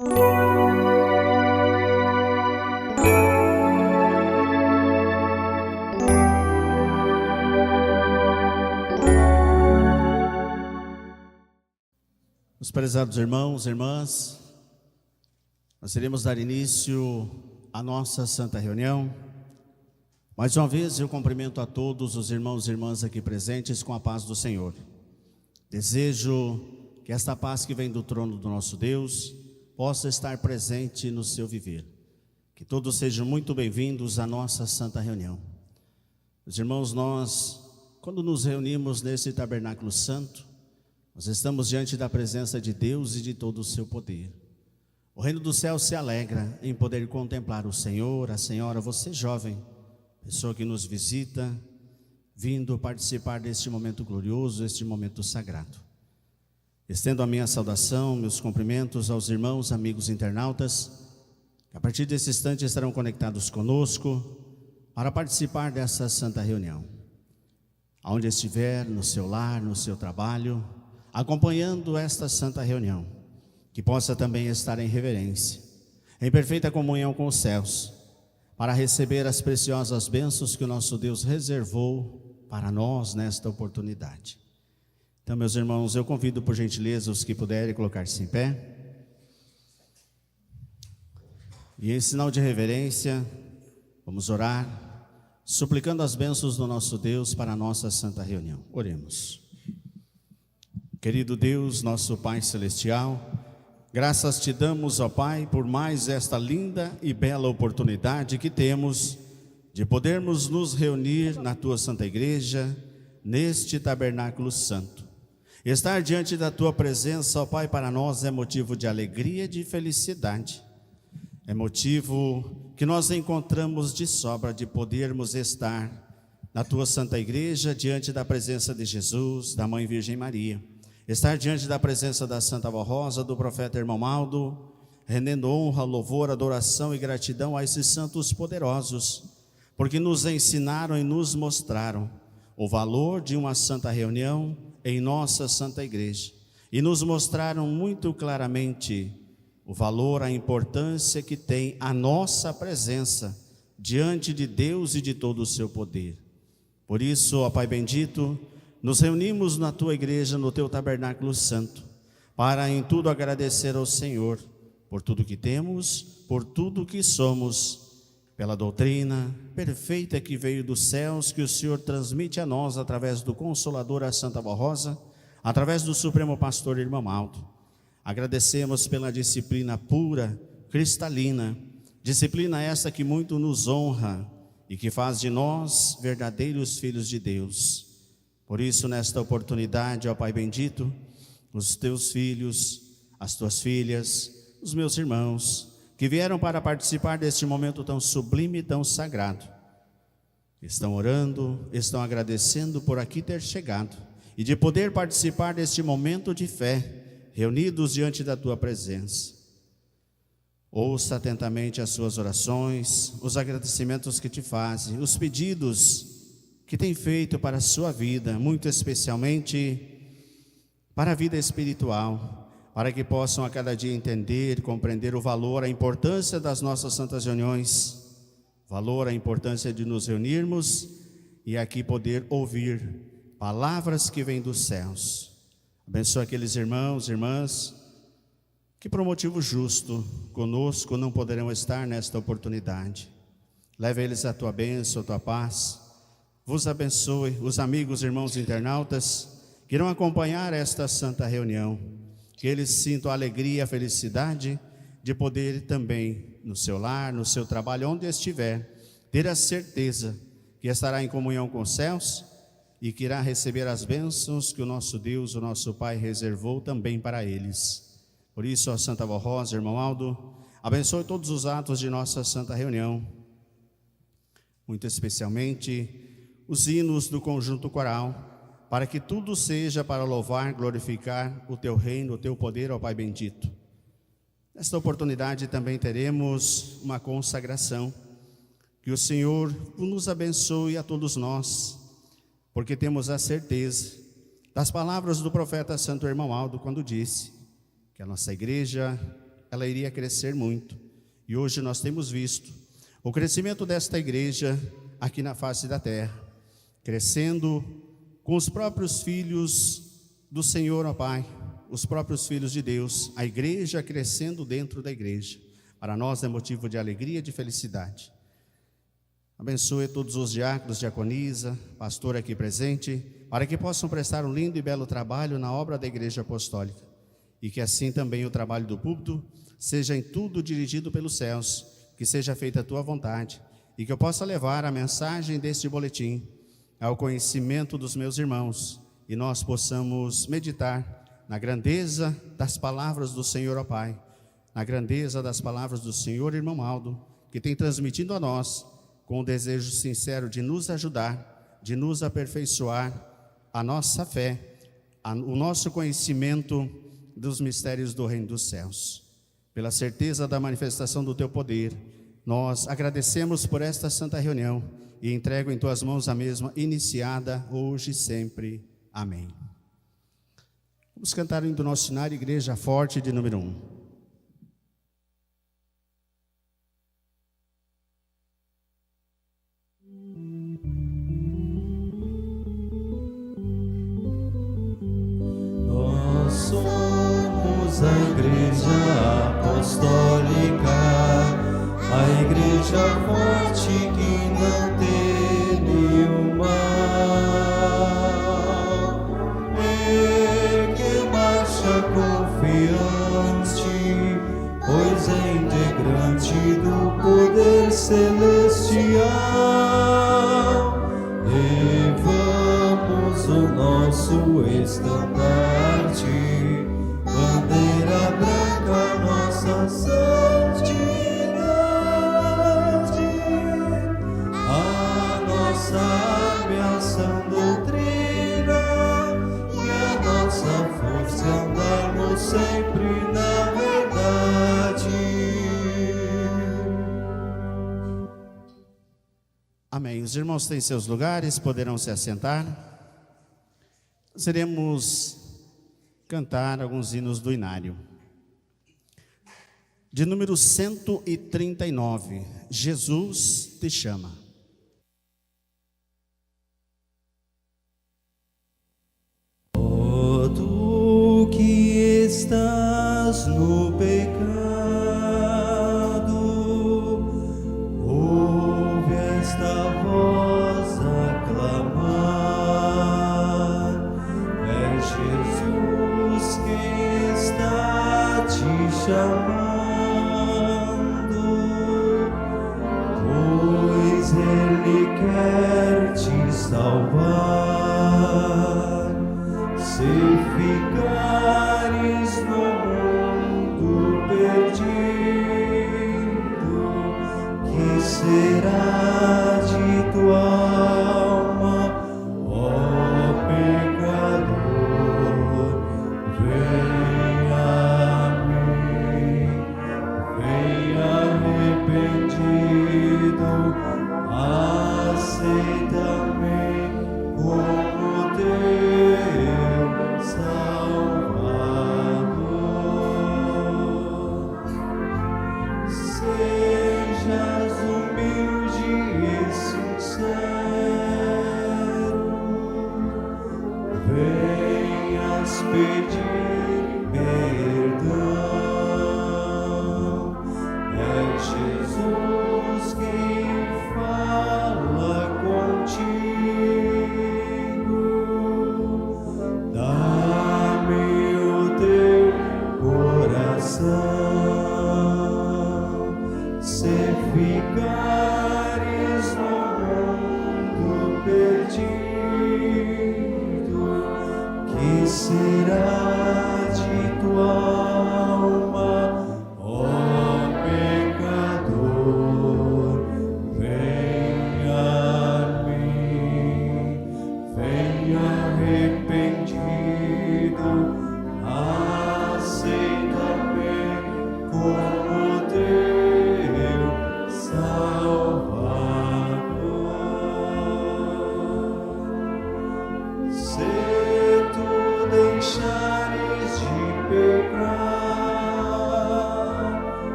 Meus prezados irmãos e irmãs, nós iremos dar início à nossa santa reunião. Mais uma vez eu cumprimento a todos os irmãos e irmãs aqui presentes com a paz do Senhor. Desejo que esta paz que vem do trono do nosso Deus possa estar presente no seu viver. Que todos sejam muito bem-vindos à nossa santa reunião. Meus irmãos, nós, quando nos reunimos nesse tabernáculo santo, nós estamos diante da presença de Deus e de todo o seu poder. O reino do céu se alegra em poder contemplar o Senhor, a Senhora, você jovem, pessoa que nos visita, vindo participar deste momento glorioso, este momento sagrado. Estendo a minha saudação, meus cumprimentos aos irmãos, amigos internautas, que a partir desse instante estarão conectados conosco para participar dessa santa reunião. Aonde estiver, no seu lar, no seu trabalho, acompanhando esta santa reunião, que possa também estar em reverência, em perfeita comunhão com os céus, para receber as preciosas bênçãos que o nosso Deus reservou para nós nesta oportunidade. Então, meus irmãos, eu convido por gentileza os que puderem colocar-se em pé. E em sinal de reverência, vamos orar, suplicando as bênçãos do nosso Deus para a nossa santa reunião. Oremos. Querido Deus, nosso Pai Celestial, graças te damos, ó Pai, por mais esta linda e bela oportunidade que temos de podermos nos reunir na Tua Santa Igreja, neste tabernáculo santo. Estar diante da Tua presença, ó Pai, para nós é motivo de alegria e de felicidade. É motivo que nós encontramos de sobra de podermos estar na Tua Santa Igreja, diante da presença de Jesus, da Mãe Virgem Maria. Estar diante da presença da Santa Avó Rosa, do profeta Irmão Aldo, rendendo honra, louvor, adoração e gratidão a esses santos poderosos, porque nos ensinaram e nos mostraram o valor de uma santa reunião em nossa Santa Igreja, e nos mostraram muito claramente o valor, a importância que tem a nossa presença diante de Deus e de todo o seu poder. Por isso, ó Pai bendito, nos reunimos na Tua Igreja, no Teu tabernáculo santo, para em tudo agradecer ao Senhor, por tudo que temos, por tudo que somos, pela doutrina perfeita que veio dos céus, que o Senhor transmite a nós através do Consolador, a Santa Avó Rosa, através do Supremo Pastor Irmão Aldo. Agradecemos pela disciplina pura, cristalina, disciplina essa que muito nos honra e que faz de nós verdadeiros filhos de Deus. Por isso, nesta oportunidade, ó Pai bendito, os Teus filhos, as Tuas filhas, os meus irmãos, que vieram para participar deste momento tão sublime e tão sagrado, estão orando, estão agradecendo por aqui ter chegado e de poder participar deste momento de fé, reunidos diante da Tua presença. Ouça atentamente as suas orações, os agradecimentos que te fazem, os pedidos que tem feito para a sua vida, muito especialmente para a vida espiritual, para que possam a cada dia entender, compreender o valor, a importância das nossas santas reuniões, valor, a importância de nos reunirmos e aqui poder ouvir palavras que vêm dos céus. Abençoa aqueles irmãos e irmãs que por um motivo justo conosco não poderão estar nesta oportunidade. Leve eles a Tua bênção, a Tua paz. Vos abençoe, os amigos, irmãos internautas, que irão acompanhar esta santa reunião, que eles sintam a alegria e a felicidade de poder também, no seu lar, no seu trabalho, onde estiver, ter a certeza que estará em comunhão com os céus e que irá receber as bênçãos que o nosso Deus, o nosso Pai, reservou também para eles. Por isso, a Santa Avó Rosa, Irmão Aldo, abençoe todos os atos de nossa santa reunião, muito especialmente os hinos do conjunto coral, para que tudo seja para louvar, glorificar o Teu reino, o Teu poder, ó Pai bendito. Nesta oportunidade também teremos uma consagração, que o Senhor nos abençoe a todos nós, porque temos a certeza das palavras do profeta Santo Irmão Aldo, quando disse que a nossa igreja ela iria crescer muito. E hoje nós temos visto o crescimento desta igreja aqui na face da terra, crescendo com os próprios filhos do Senhor, ó Pai, os próprios filhos de Deus, a igreja crescendo dentro da igreja. Para nós é motivo de alegria e de felicidade. Abençoe todos os diáconos, diaconisa, pastor aqui presente, para que possam prestar um lindo e belo trabalho na obra da Igreja Apostólica. E que assim também o trabalho do púlpito seja em tudo dirigido pelos céus, que seja feita a tua vontade, e que eu possa levar a mensagem deste boletim ao conhecimento dos meus irmãos, e nós possamos meditar na grandeza das palavras do Senhor, ó Pai, na grandeza das palavras do Senhor, irmão Aldo, que tem transmitido a nós, com o desejo sincero de nos ajudar, de nos aperfeiçoar a nossa fé, o nosso conhecimento dos mistérios do reino dos céus. Pela certeza da manifestação do teu poder, nós agradecemos por esta santa reunião e entrego em tuas mãos a mesma, iniciada hoje e sempre. Amém. Vamos cantar o hino do nosso cenário, Igreja Forte, de número 1. Somos a Igreja Apostólica, a Igreja forte que não teme o mal, que marcha confiante, pois é integrante do poder celestial. Levamos o nosso estandarte, bandeira branca, nossa santidade, a nossa arma, a sã doutrina, e a nossa força andarmos sempre na verdade. Amém. Os irmãos têm seus lugares, poderão se assentar. Nós iremos cantar alguns hinos do Inário. De número 139, Jesus te chama. Ó tu que estás no pecado, ouve esta voz a clamar. É Jesus quem está te chamando, pois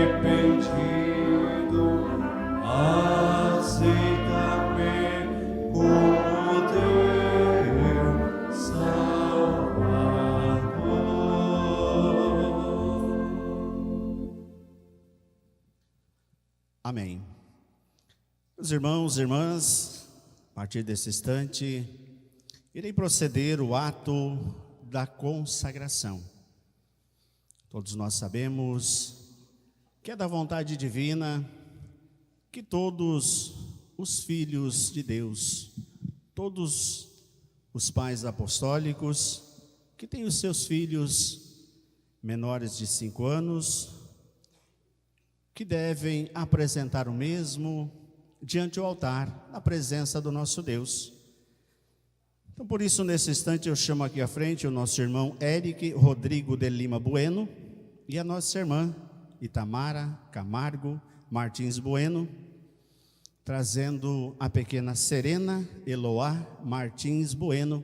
arrependido, aceita-me como teu Salvador. Amém. Meus irmãos e irmãs, a partir desse instante, irei proceder o ato da consagração. Todos nós sabemos que é da vontade divina que todos os filhos de Deus, todos os pais apostólicos que têm os seus filhos menores de 5 anos, que devem apresentar o mesmo diante do altar, na presença do nosso Deus. Então, por isso, nesse instante, eu chamo aqui à frente o nosso irmão Eric Rodrigo de Lima Bueno e a nossa irmã Itamara Camargo Martins Bueno, trazendo a pequena Serena Eloá Martins Bueno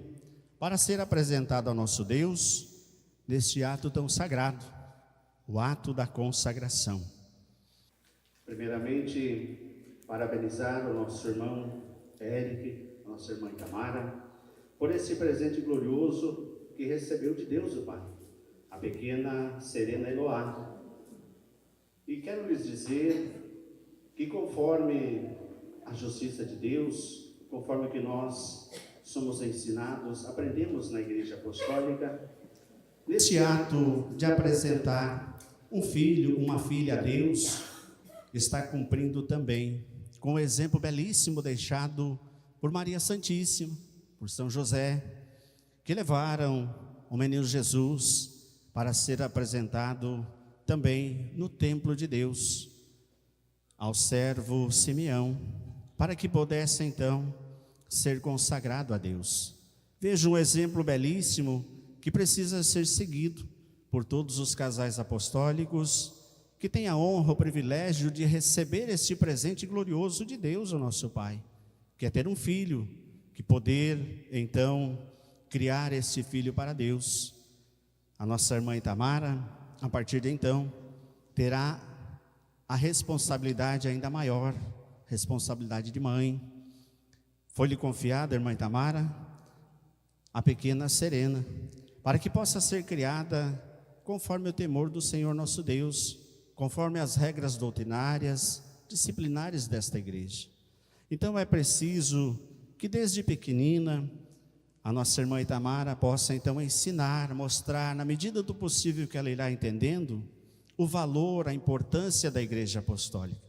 para ser apresentada ao nosso Deus neste ato tão sagrado, o ato da consagração. Primeiramente, parabenizar o nosso irmão Eric, a nossa irmã Itamara, por esse presente glorioso que recebeu de Deus o Pai, a pequena Serena Eloá. E quero lhes dizer que conforme a justiça de Deus, conforme que nós somos ensinados, aprendemos na Igreja Apostólica, neste ato de apresentar um filho, uma filha a Deus, está cumprindo também com o exemplo belíssimo deixado por Maria Santíssima, por São José, que levaram o menino Jesus para ser apresentado também no templo de Deus, ao servo Simeão, para que pudesse então ser consagrado a Deus. Veja um exemplo belíssimo que precisa ser seguido por todos os casais apostólicos que têm a honra, o privilégio de receber este presente glorioso de Deus, o nosso Pai, que é ter um filho, que poder então criar este filho para Deus. A nossa irmã Itamara, a partir de então, terá a responsabilidade ainda maior, responsabilidade de mãe. Foi-lhe confiada, irmã Itamara, a pequena Serena, para que possa ser criada conforme o temor do Senhor nosso Deus, conforme as regras doutrinárias, disciplinares desta igreja. Então é preciso que desde pequenina a nossa irmã Itamara possa então ensinar, mostrar, na medida do possível que ela irá entendendo, o valor, a importância da Igreja Apostólica,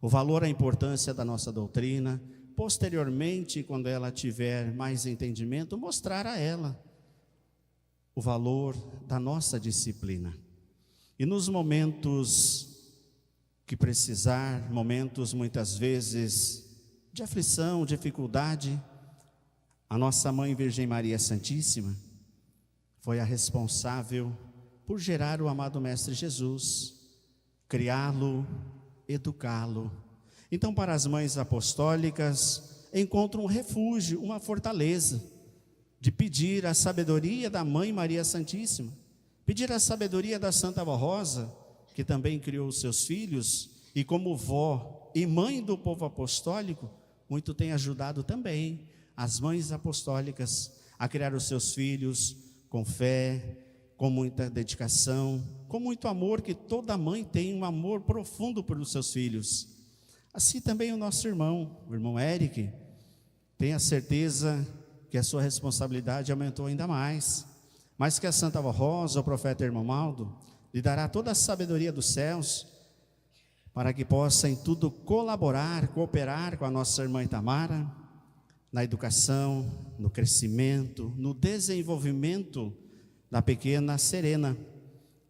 o valor, a importância da nossa doutrina. Posteriormente, quando ela tiver mais entendimento, mostrar a ela o valor da nossa disciplina. E nos momentos que precisar, momentos muitas vezes de aflição, dificuldade, a nossa Mãe Virgem Maria Santíssima foi a responsável por gerar o amado Mestre Jesus, criá-lo, educá-lo. Então, para as mães apostólicas, encontram um refúgio, uma fortaleza, de pedir a sabedoria da Mãe Maria Santíssima, pedir a sabedoria da Santa Vó Rosa, que também criou os seus filhos, e como vó e mãe do povo apostólico, muito tem ajudado também as mães apostólicas a criar os seus filhos com fé, com muita dedicação, com muito amor, que toda mãe tem um amor profundo pelos seus filhos. Assim também o nosso irmão, o irmão Eric, tem a certeza que a sua responsabilidade aumentou ainda mais, mas que a Santa Vó Rosa, o profeta irmão Maldo, lhe dará toda a sabedoria dos céus, para que possa em tudo colaborar, cooperar com a nossa irmã Itamara, na educação, no crescimento, no desenvolvimento da pequena Serena,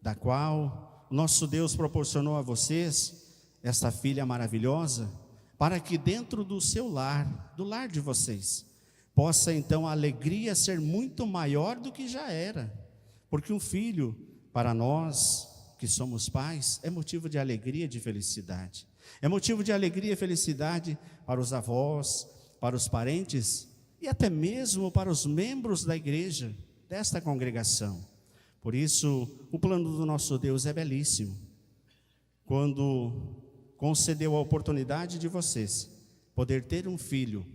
da qual o nosso Deus proporcionou a vocês, esta filha maravilhosa, para que dentro do seu lar, do lar de vocês, possa então a alegria ser muito maior do que já era, porque um filho, para nós que somos pais, é motivo de alegria, de felicidade. É motivo de alegria e felicidade para os avós, para os parentes e até mesmo para os membros da igreja, desta congregação. Por isso, o plano do nosso Deus é belíssimo. quando concedeu a oportunidade de vocês poder ter um filho,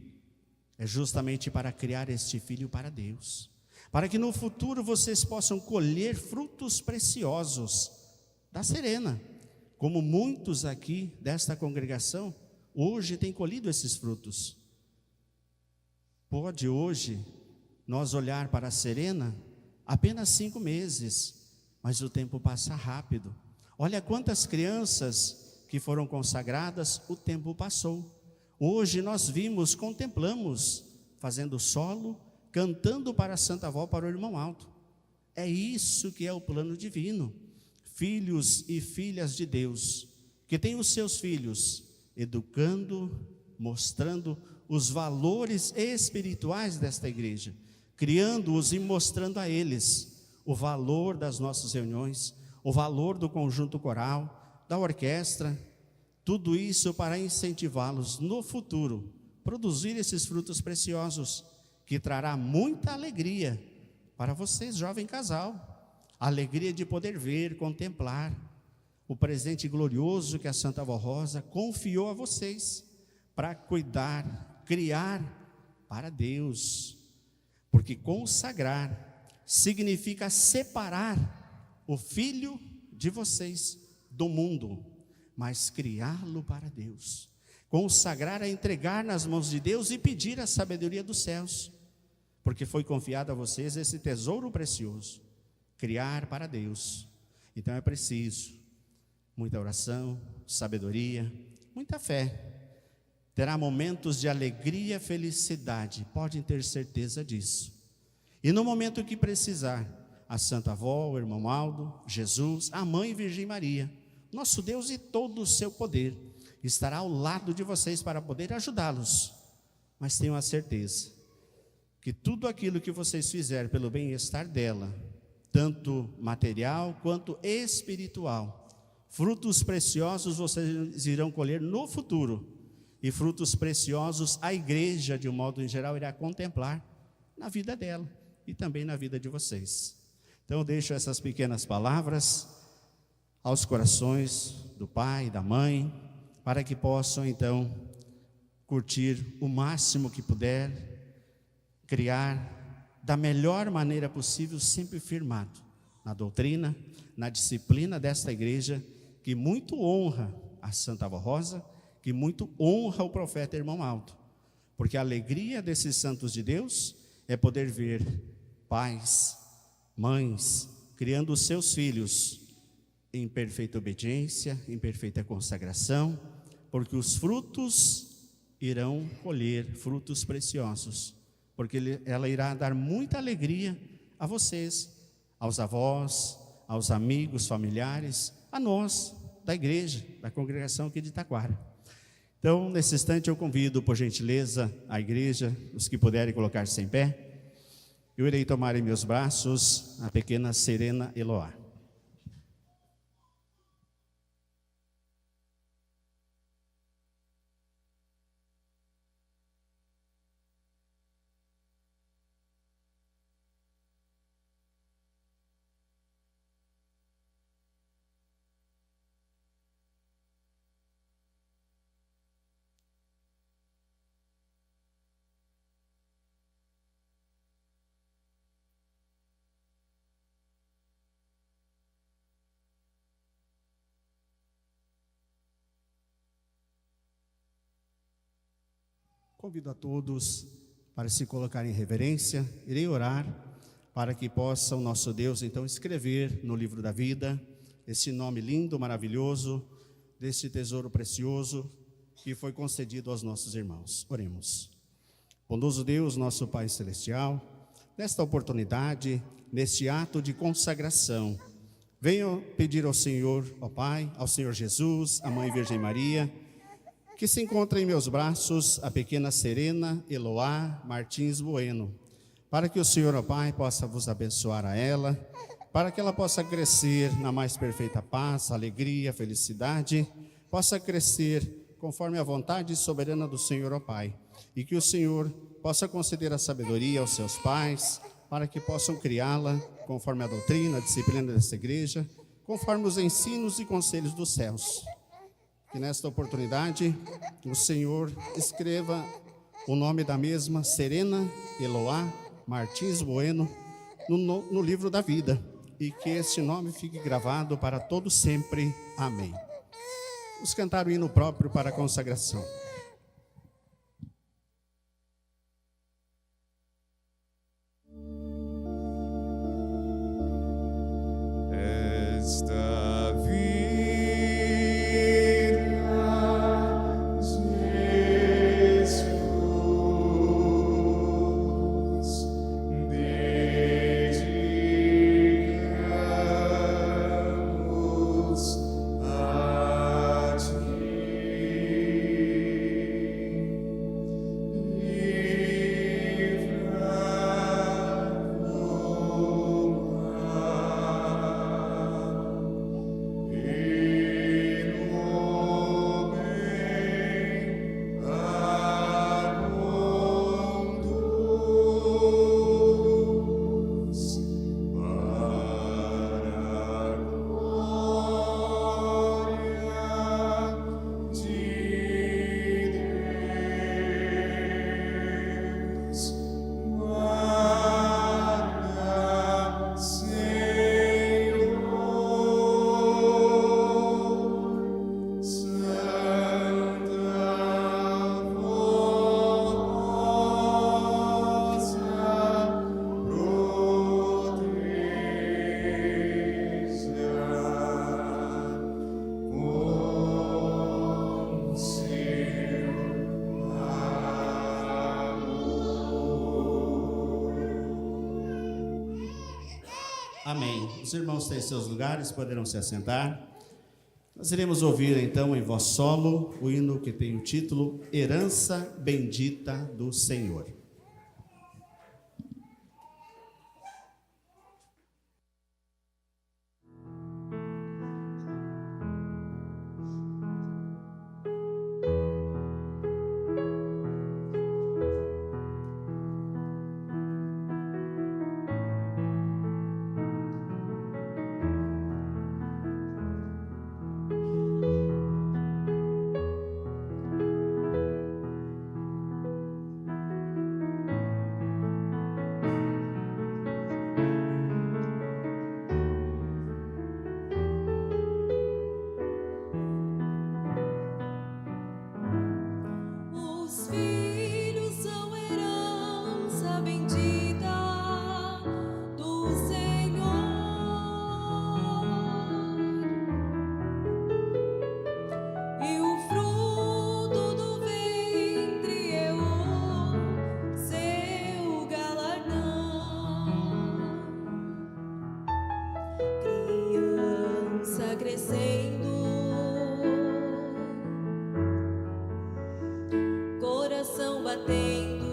é justamente para criar este filho para Deus, para que no futuro vocês possam colher frutos preciosos da Serena, como muitos aqui desta congregação hoje têm colhido esses frutos. Pode hoje nós olhar para a Serena apenas 5 meses, mas o tempo passa rápido. Olha quantas crianças que foram consagradas, o tempo passou. Hoje nós vimos, contemplamos, fazendo solo, cantando para a Santa Avó, para o irmão Aldo. É isso que é o plano divino. Filhos e filhas de Deus, que têm os seus filhos educando, mostrando os valores espirituais desta igreja, criando-os e mostrando a eles o valor das nossas reuniões, o valor do conjunto coral, da orquestra, tudo isso para incentivá-los no futuro, produzir esses frutos preciosos, que trará muita alegria para vocês, jovem casal, a alegria de poder ver, contemplar o presente glorioso que a Santa Avó Rosa confiou a vocês, para cuidar, criar para Deus, porque consagrar significa separar o filho de vocês do mundo, mas criá-lo para Deus. Consagrar é entregar nas mãos de Deus e pedir a sabedoria dos céus, porque foi confiado a vocês esse tesouro precioso, criar para Deus. Então é preciso muita oração, sabedoria, muita fé. Terá momentos de alegria e felicidade, podem ter certeza disso. E no momento que precisar, a Santa Avó, o irmão Aldo, Jesus, a Mãe Virgem Maria, nosso Deus e todo o seu poder, estará ao lado de vocês para poder ajudá-los. Mas tenham a certeza que tudo aquilo que vocês fizerem pelo bem-estar dela, tanto material quanto espiritual, frutos preciosos vocês irão colher no futuro. E frutos preciosos a igreja, de um modo em geral, irá contemplar na vida dela e também na vida de vocês. Então eu deixo essas pequenas palavras aos corações do pai e da mãe, para que possam então curtir o máximo que puder, criar da melhor maneira possível, sempre firmado na doutrina, na disciplina desta igreja, que muito honra a Santa Avó Rosa, que muito honra o profeta irmão Aldo, porque a alegria desses santos de Deus é poder ver pais, mães, criando os seus filhos em perfeita obediência, em perfeita consagração, porque os frutos irão colher frutos preciosos, porque ela irá dar muita alegria a vocês, aos avós, aos amigos, familiares, a nós, da igreja, da congregação aqui de Taquara. Então, nesse instante, eu convido, por gentileza, a igreja, os que puderem colocar-se em pé. Eu irei tomar em meus braços a pequena Serena Eloá. Convido a todos para se colocar em reverência. Irei orar para que possa o nosso Deus então escrever no livro da vida esse nome lindo, maravilhoso, desse tesouro precioso que foi concedido aos nossos irmãos. Oremos. Bondoso Deus, nosso Pai Celestial, nesta oportunidade, neste ato de consagração, venho pedir ao Senhor, ó Pai, ao Senhor Jesus, à Mãe Virgem Maria, que se encontra em meus braços a pequena Serena Eloá Martins Bueno, para que o Senhor, ó Pai, possa vos abençoar a ela, para que ela possa crescer na mais perfeita paz, alegria, felicidade, possa crescer conforme a vontade soberana do Senhor, ó Pai, e que o Senhor possa conceder a sabedoria aos seus pais, para que possam criá-la conforme a doutrina, a disciplina dessa igreja, conforme os ensinos e conselhos dos céus. Que nesta oportunidade o Senhor escreva o nome da mesma, Serena Eloá Martins Bueno, no livro da vida, e que este nome fique gravado para todo sempre. Amém. Vamos cantar o hino próprio para a consagração. Esta vida Jesus dedicamos a Amém. Os irmãos têm seus lugares, poderão se assentar. Nós iremos ouvir então em voz solo o hino que tem o título Herança Bendita do Senhor. Seu galardão.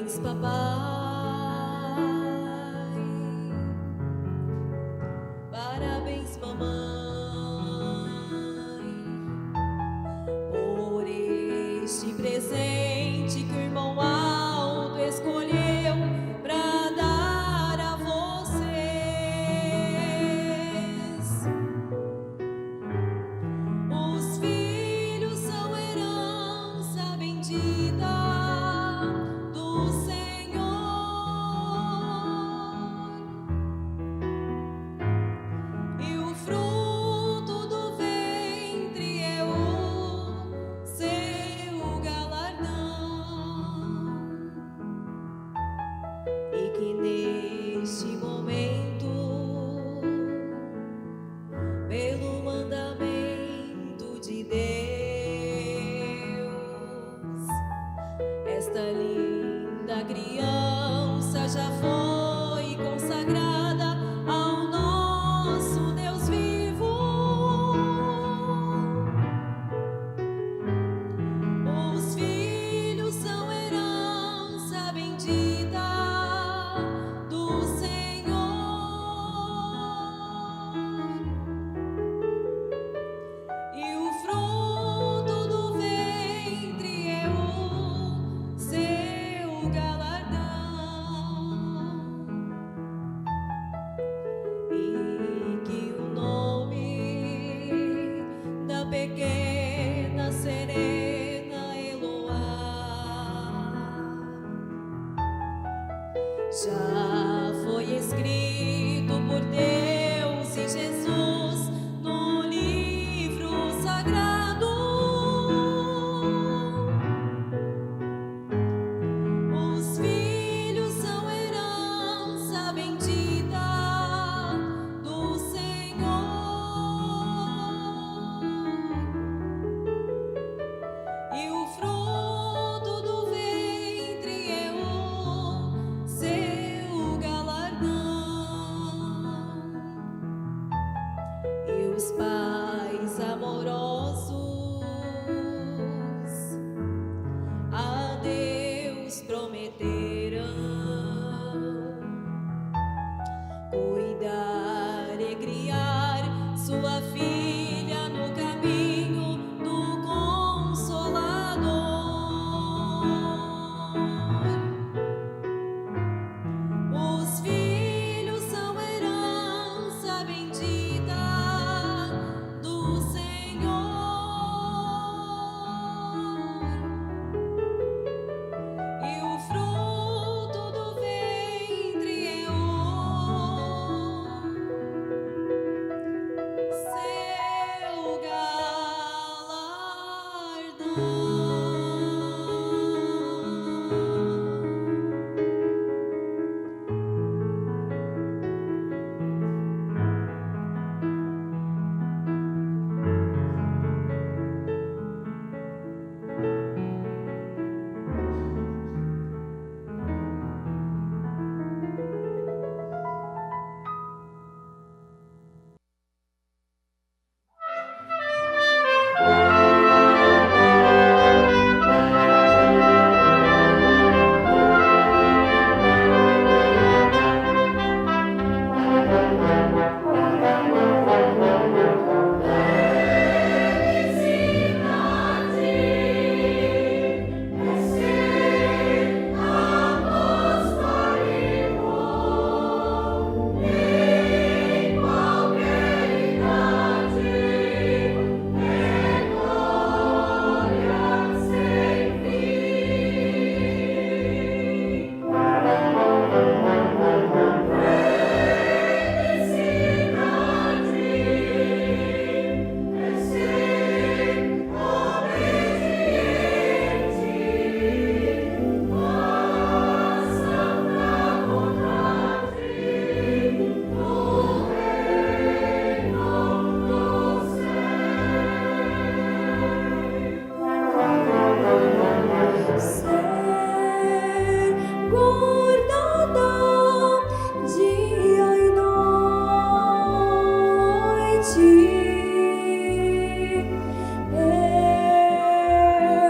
Parabéns, papai. Parabéns, mamãe, por este presente que o irmão Aldo escolheu para dar a vocês. Os filhos são herança bendita do Senhor, e o fruto do ventre é o seu galardão, e que neste momento, pelo mandamento de Deus, esta linda criança já foi consagrada ao nosso Deus vivo. Os filhos são herança bendita do Senhor, e o fruto do ventre é o seu galardão, e que o nome da pequena Serena Eloá já foi escrito por Deus e Jesus no livro sagrado. Os filhos são herança bendita do Senhor, e o fruto do ventre é o seu galardão, e os pais amorosos a Deus prometerão cuidar e criar sua filha no caminho do Consolador. Os filhos são herança bendita do Senhor, e o fruto do ventre é o seu galardão.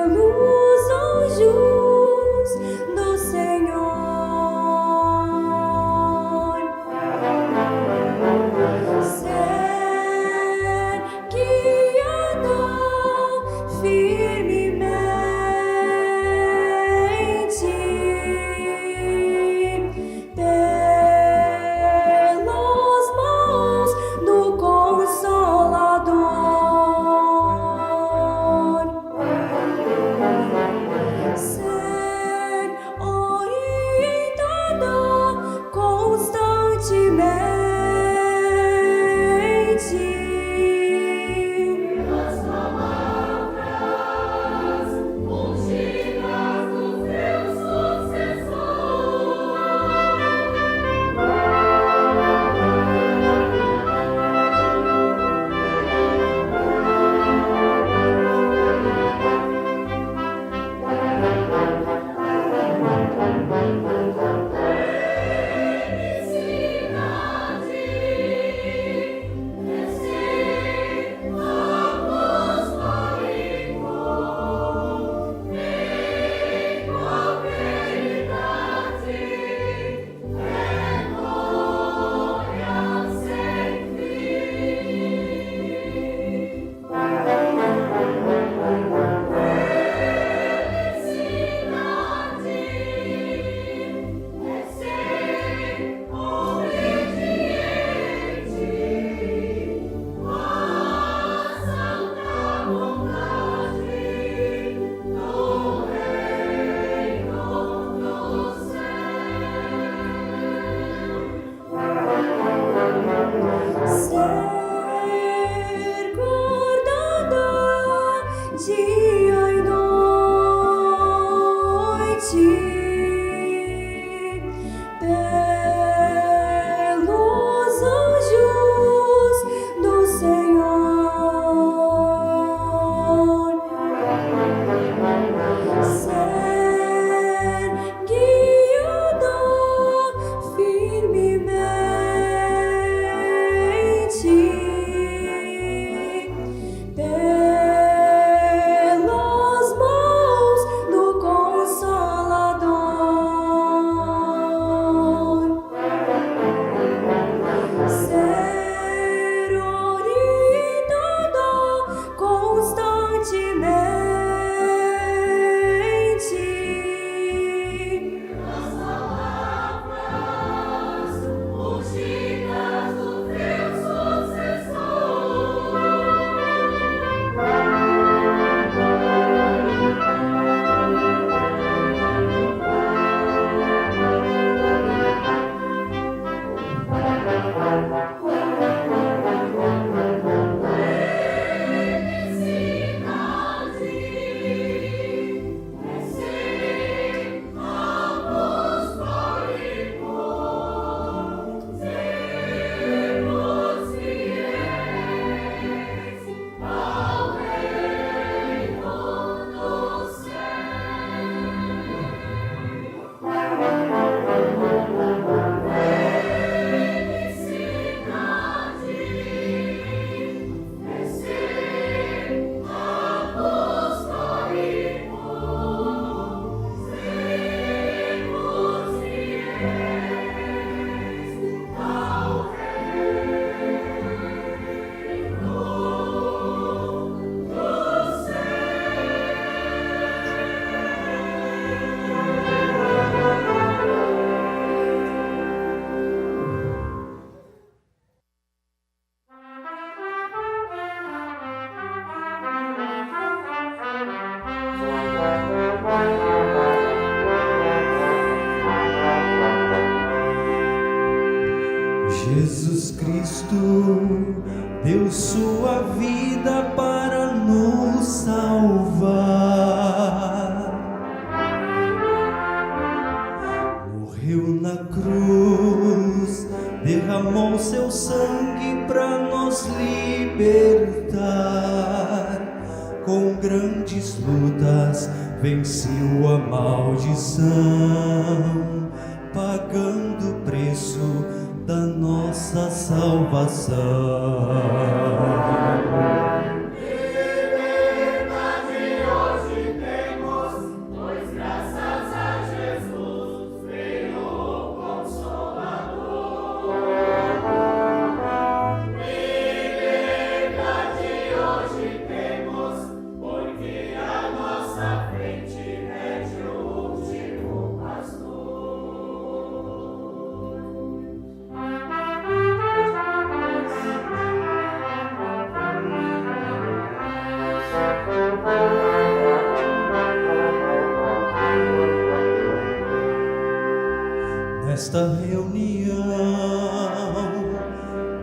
Pelos anjos do Senhor. deu sua vida para nos salvar. Morreu na cruz, derramou seu sangue para nos libertar. Com grandes lutas venceu a maldição, pagando o preço da nossa salvação. Nesta reunião,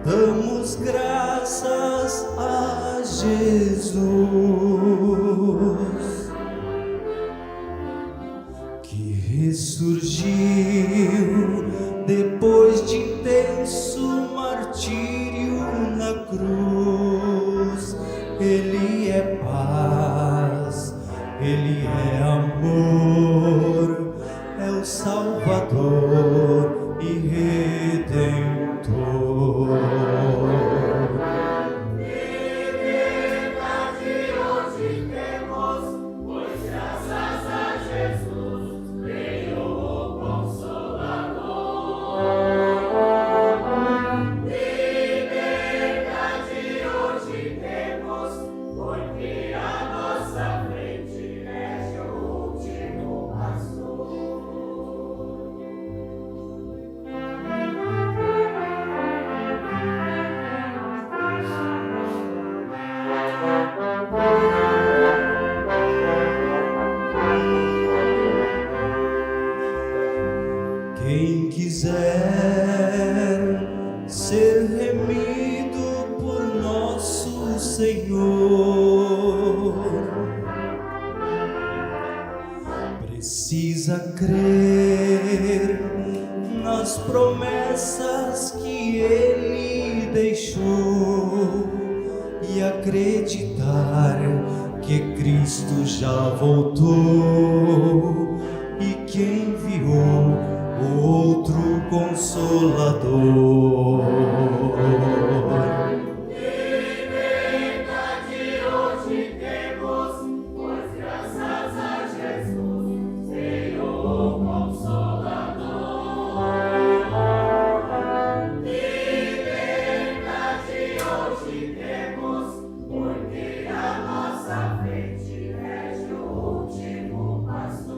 damos graças a Jesus, que ressurgiu depois de intenso martírio na cruz. Ele é paz, Ele é amor, é o Salvador e Redentor. Liberdade hoje temos, pois graças a Jesus veio o Consolador. Liberdade hoje temos, porque a nossa frente rege o último pastor. Quem quiser ser remido por nosso Senhor, precisa crer nas promessas que Ele deixou e acreditar que Cristo já voltou e que enviou o outro Consolador. Liberdade hoje temos, pois graças a Jesus veio o Consolador. Liberdade hoje temos, porque a nossa frente rege o último pastor.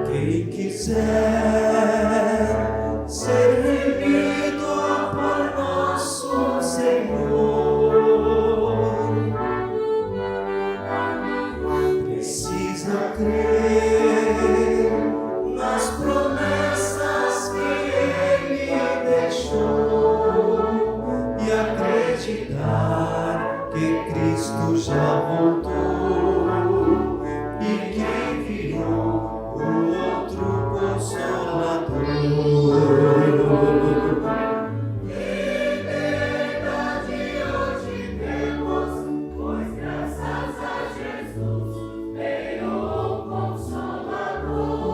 Quem quiser ser remido por nosso Senhor, precisa crer nas promessas que Ele deixou e acreditar que Cristo já voltou e que enviou o outro Consolador. Liberdade hoje temos, pois graças a Jesus veio o Consolador.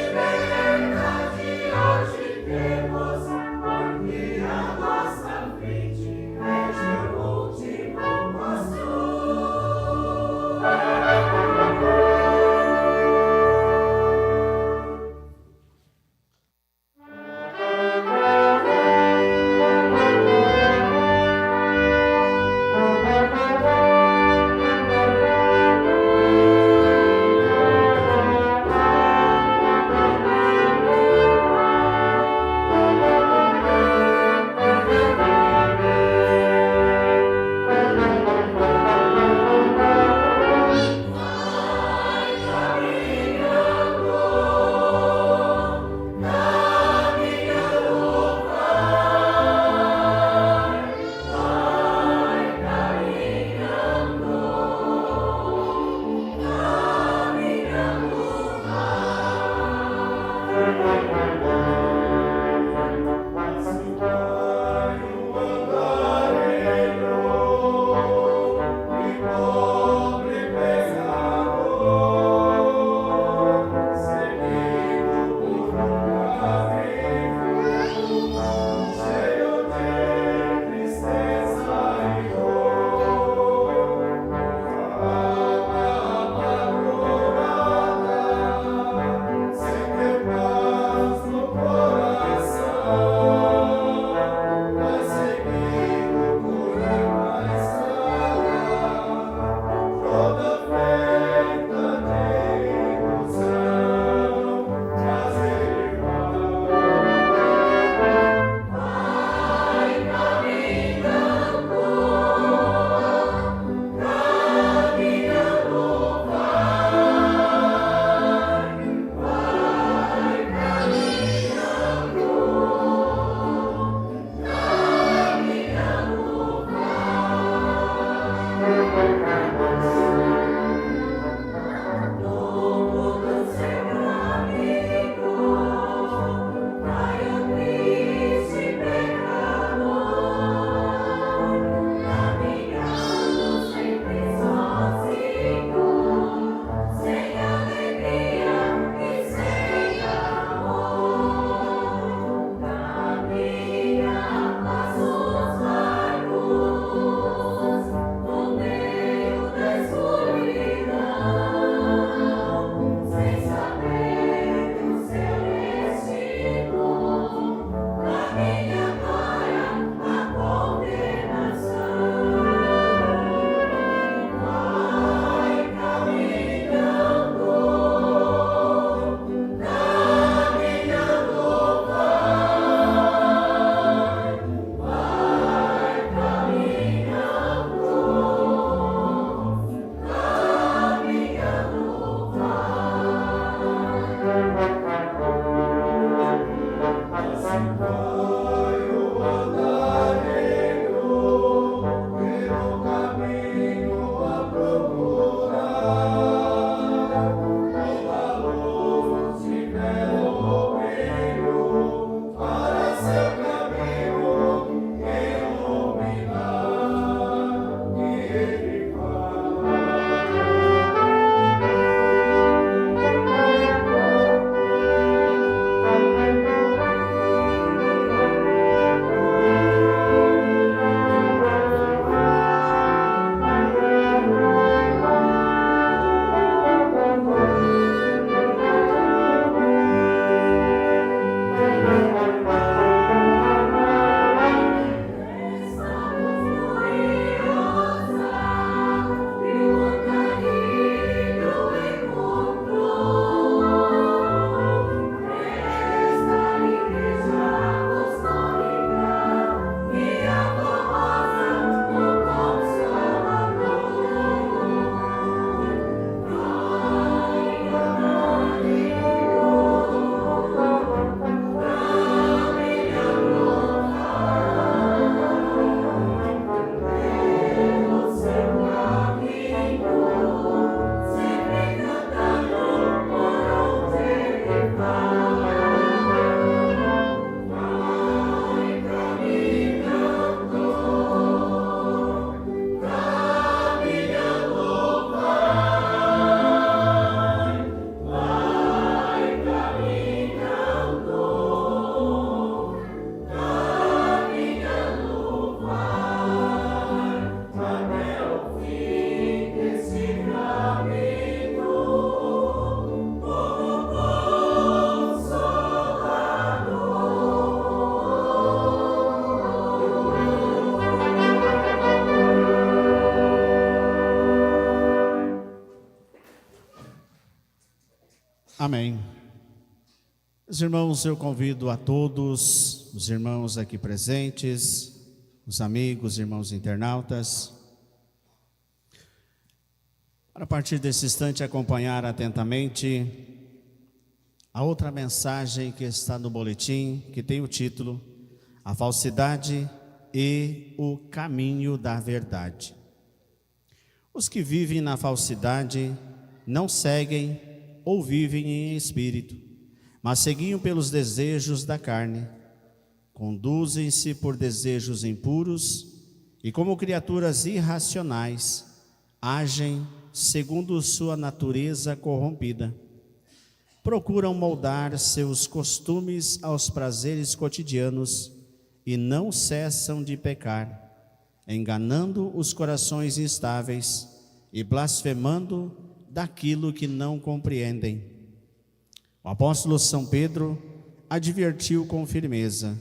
Liberdade hoje temos, porque a nossa frente rege o último Amém. Meus irmãos, eu convido a todos, os irmãos aqui presentes, os amigos, irmãos internautas, para a partir desse instante acompanhar atentamente a outra mensagem que está no boletim, que tem o título A Falsidade e o Caminho da Verdade. Os que vivem na falsidade não seguem ou vivem em espírito, mas seguiam pelos desejos da carne, conduzem-se por desejos impuros e como criaturas irracionais, agem segundo sua natureza corrompida. Procuram moldar seus costumes aos prazeres cotidianos e não cessam de pecar, enganando os corações instáveis e blasfemando daquilo que não compreendem. O apóstolo São Pedro advertiu com firmeza: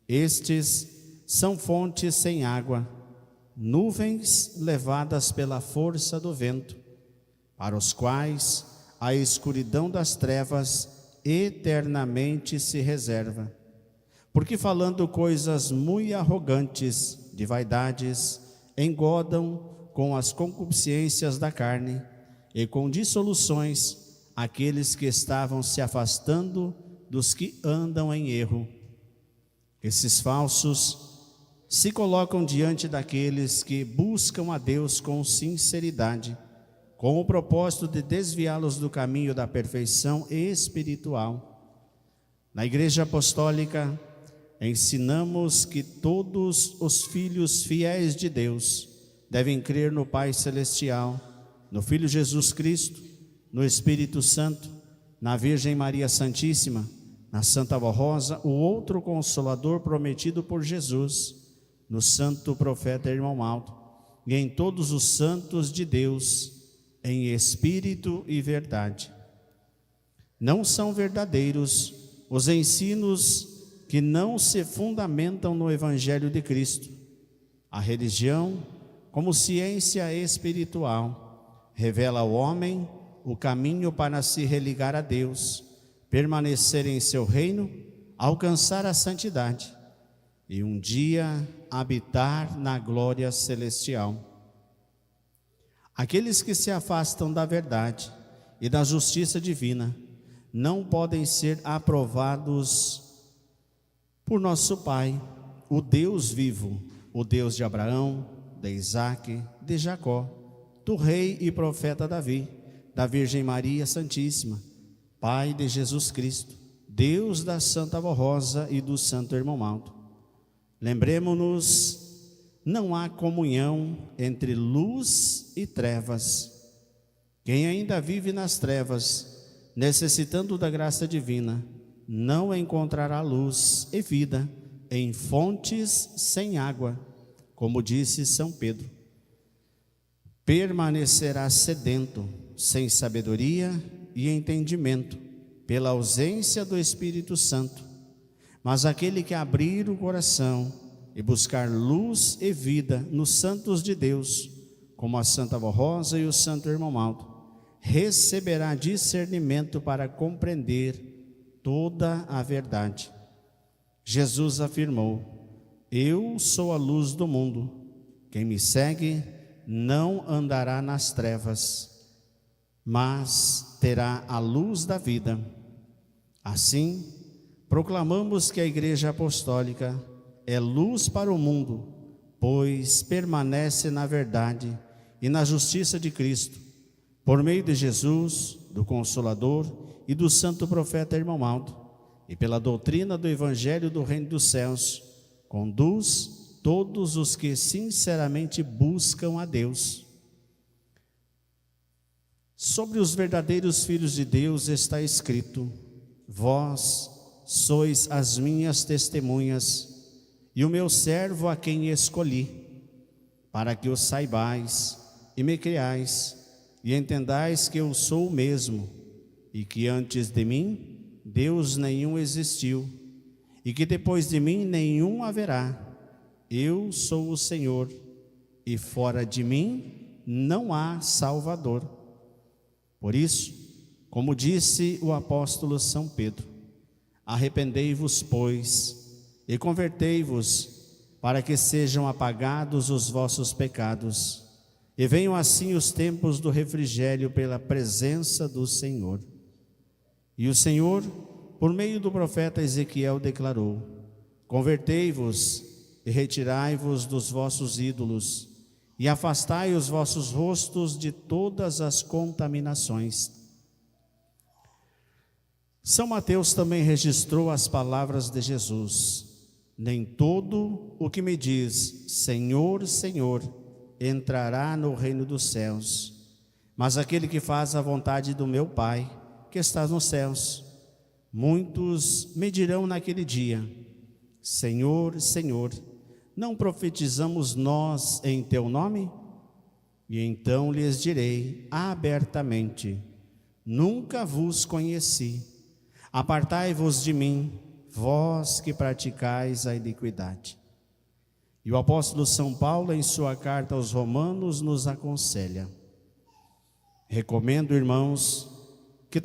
estes são fontes sem água, nuvens levadas pela força do vento, para os quais a escuridão das trevas eternamente se reserva. Porque falando coisas muito arrogantes, de vaidades, engodam com as concupiscências da carne e com dissoluções aqueles que estavam se afastando dos que andam em erro. Esses falsos se colocam diante daqueles que buscam a Deus com sinceridade, com o propósito de desviá-los do caminho da perfeição espiritual. Na Igreja Apostólica, ensinamos que todos os filhos fiéis de Deus devem crer no Pai Celestial, no Filho Jesus Cristo, no Espírito Santo, na Virgem Maria Santíssima, na Santa Rosa, o outro Consolador prometido por Jesus, no Santo Profeta Irmão Malto, e em todos os santos de Deus, em espírito e verdade. Não são verdadeiros os ensinos que não se fundamentam no Evangelho de Cristo. A religião, como ciência espiritual, revela ao homem o caminho para se religar a Deus, permanecer em seu reino, alcançar a santidade e um dia habitar na glória celestial. Aqueles que se afastam da verdade e da justiça divina não podem ser aprovados por nosso Pai, o Deus vivo, o Deus de Abraão, de Isaque, de Jacó, do rei e profeta Davi, da Virgem Maria Santíssima, Pai de Jesus Cristo, Deus da Santa Rosa e do Santo Irmão Malto. Lembremos-nos, não há comunhão entre luz e trevas. Quem ainda vive nas trevas, necessitando da graça divina, não encontrará luz e vida em fontes sem água, como disse São Pedro. Permanecerá sedento, sem sabedoria e entendimento, pela ausência do Espírito Santo. Mas aquele que abrir o coração e buscar luz e vida nos santos de Deus, como a Santa Rosa e o Santo Irmão Malto, receberá discernimento para compreender toda a verdade. Jesus afirmou: eu sou a luz do mundo, quem me segue não andará nas trevas, mas terá a luz da vida. Assim, proclamamos que a Igreja Apostólica é luz para o mundo, pois permanece na verdade e na justiça de Cristo, por meio de Jesus, do Consolador e do Santo Profeta Irmão Malto, e pela doutrina do Evangelho do Reino dos Céus, conduz todos os que sinceramente buscam a Deus. Sobre os verdadeiros filhos de Deus está escrito: vós sois as minhas testemunhas e o meu servo a quem escolhi, para que o saibais e me creais e entendais que eu sou o mesmo, e que antes de mim Deus nenhum existiu, e que depois de mim nenhum haverá. Eu sou o Senhor, e fora de mim não há Salvador. Por isso, Como disse o apóstolo São Pedro: arrependei-vos, pois, e convertei-vos, para que sejam apagados os vossos pecados, e venham assim os tempos do refrigério pela presença do Senhor. E o Senhor, por meio do profeta Ezequiel, declarou: convertei-vos e retirai-vos dos vossos ídolos, e afastai os vossos rostos de todas as contaminações. São Mateus também registrou as palavras de Jesus: nem todo o que me diz Senhor, Senhor, entrará no reino dos céus, mas aquele que faz a vontade do meu Pai, que está nos céus. Muitos me dirão naquele dia: Senhor, Senhor, não profetizamos nós em teu nome? E então lhes direi abertamente: nunca vos conheci. Apartai-vos de mim, vós que praticais a iniquidade. E o apóstolo São Paulo, em sua carta aos Romanos, nos aconselha: recomendo, irmãos, que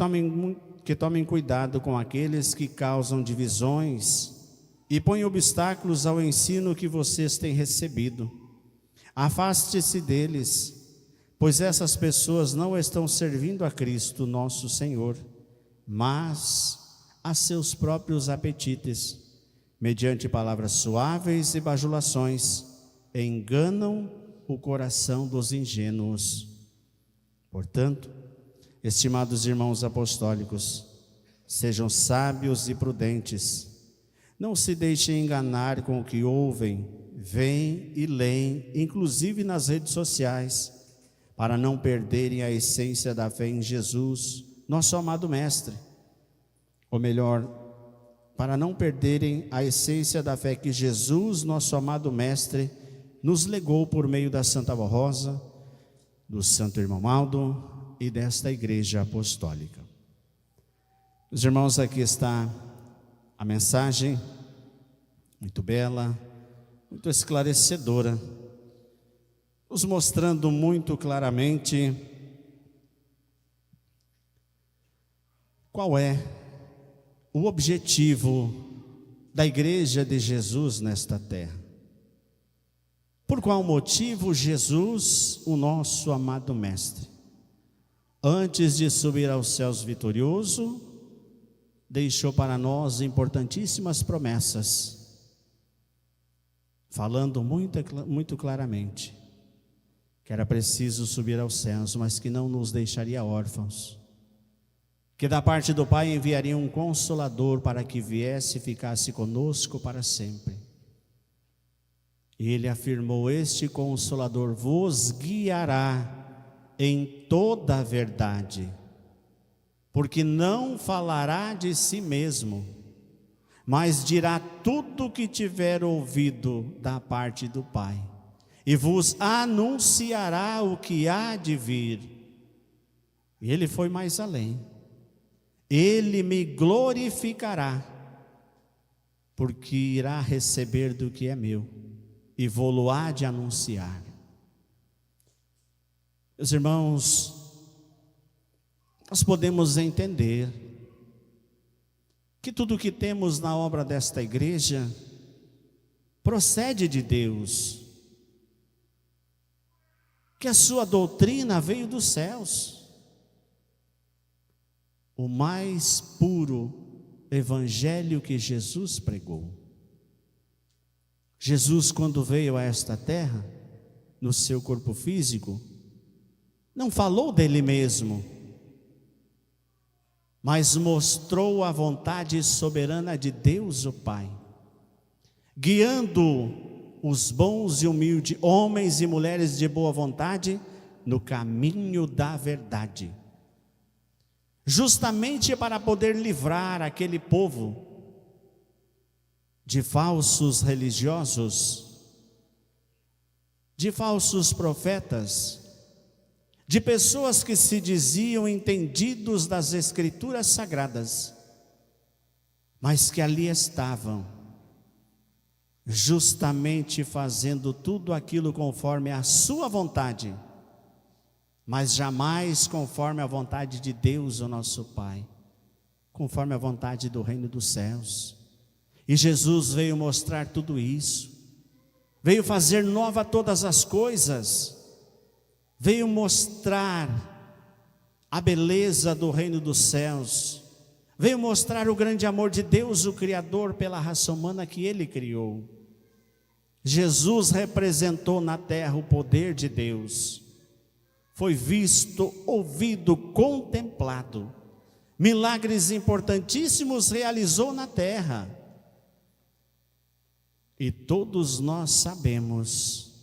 tomem cuidado com aqueles que causam divisões e põem obstáculos ao ensino que vocês têm recebido. Afaste-se deles, pois essas pessoas não estão servindo a Cristo nosso Senhor, mas a seus próprios apetites, mediante palavras suaves e bajulações, enganam o coração dos ingênuos. Portanto, estimados irmãos apostólicos, sejam sábios e prudentes. Não se deixem enganar com o que ouvem, veem e leem, inclusive nas redes sociais, para não perderem a essência da fé em Jesus, nosso amado Mestre. Ou melhor, para não perderem a essência da fé que Jesus, nosso amado Mestre, nos legou por meio da Santa Ava Rosa, do Santo Irmão Aldo e desta Igreja Apostólica. Meus irmãos, aqui está a mensagem, muito bela, muito esclarecedora, nos mostrando muito claramente qual é o objetivo da Igreja de Jesus nesta terra. Por qual motivo Jesus, o nosso amado Mestre, antes de subir aos céus vitorioso, deixou para nós importantíssimas promessas, falando muito claramente que era preciso subir aos céus, mas que não nos deixaria órfãos, que da parte do Pai enviaria um Consolador para que viesse e ficasse conosco para sempre. E Ele afirmou: este Consolador vos guiará em toda a verdade, porque não falará de si mesmo, mas dirá tudo o que tiver ouvido da parte do Pai, e vos anunciará o que há de vir. E Ele foi mais além: Ele me glorificará, porque irá receber do que é meu, e vou-lo há de anunciar. Meus irmãos, nós podemos entender que tudo o que temos na obra desta igreja procede de Deus, que a sua doutrina veio dos céus. O mais puro evangelho que Jesus pregou. Jesus, quando veio a esta terra, no seu corpo físico, não falou dele mesmo, mas mostrou a vontade soberana de Deus o Pai, guiando os bons e humildes homens e mulheres de boa vontade no caminho da verdade, justamente para poder livrar aquele povo de falsos religiosos, de falsos profetas, de pessoas que se diziam entendidos das Escrituras Sagradas, mas que ali estavam, justamente fazendo tudo aquilo conforme a sua vontade, mas jamais conforme a vontade de Deus, o nosso Pai, conforme a vontade do reino dos céus. E Jesus veio mostrar tudo isso, veio fazer nova todas as coisas, veio mostrar a beleza do reino dos céus, veio mostrar o grande amor de Deus, o Criador, pela raça humana que Ele criou. Jesus representou na terra o poder de Deus, foi visto, ouvido, contemplado, milagres importantíssimos realizou na terra, e todos nós sabemos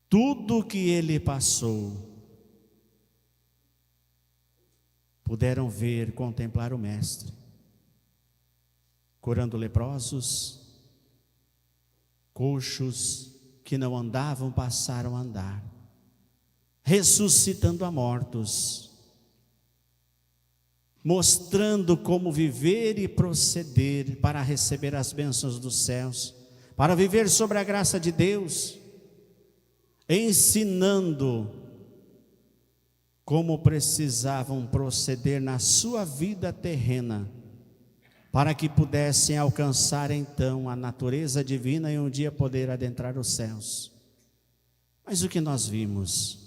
tudo que Ele passou. Puderam ver, contemplar o Mestre, curando leprosos, coxos que não andavam passaram a andar, ressuscitando a mortos, mostrando como viver e proceder para receber as bênçãos dos céus, para viver sobre a graça de Deus, ensinando como precisavam proceder na sua vida terrena, para que pudessem alcançar então a natureza divina e um dia poder adentrar os céus. Mas o que nós vimos?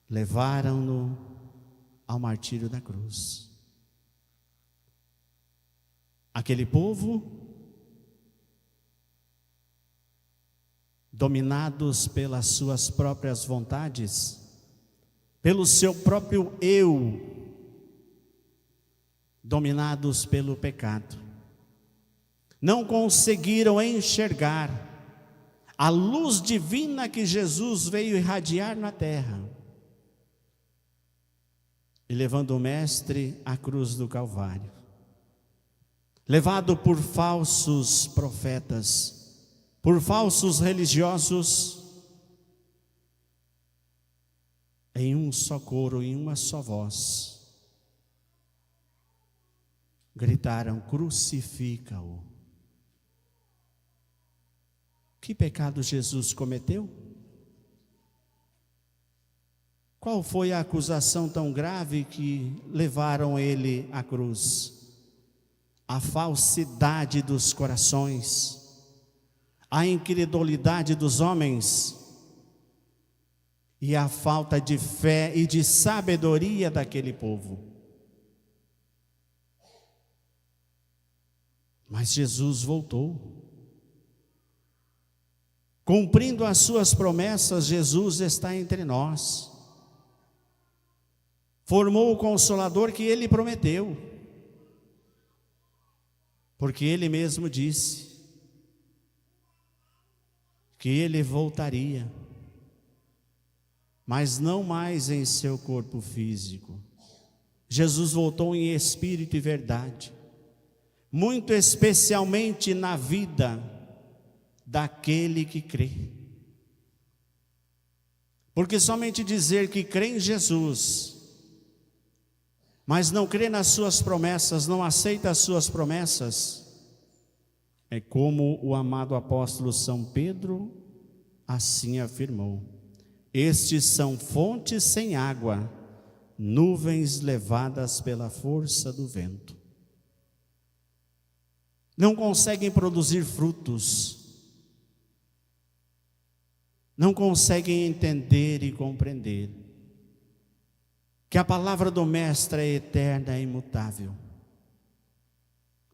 Levaram-no ao martírio da cruz. Aquele povo, dominados pelas suas próprias vontades, pelo seu próprio eu, dominados pelo pecado, não conseguiram enxergar a luz divina que Jesus veio irradiar na terra, e levando o Mestre à cruz do Calvário, levado por falsos profetas, por falsos religiosos, em um só coro, em uma só voz, gritaram: crucifica-o. Que pecado Jesus cometeu? Qual foi a acusação tão grave que levaram ele à cruz? A falsidade dos corações, a incredulidade dos homens e a falta de fé e de sabedoria daquele povo. Mas Jesus voltou. Cumprindo as suas promessas, Jesus está entre nós. Formou o Consolador que Ele prometeu, porque Ele mesmo disse que Ele voltaria, mas não mais em seu corpo físico. Jesus voltou em espírito e verdade, muito especialmente na vida daquele que crê. Porque somente dizer que crê em Jesus, mas não crê nas suas promessas, não aceita as suas promessas, é como o amado apóstolo São Pedro assim afirmou: estes são fontes sem água, nuvens levadas pela força do vento. Não conseguem produzir frutos, não conseguem entender e compreender que a palavra do Mestre é eterna e imutável.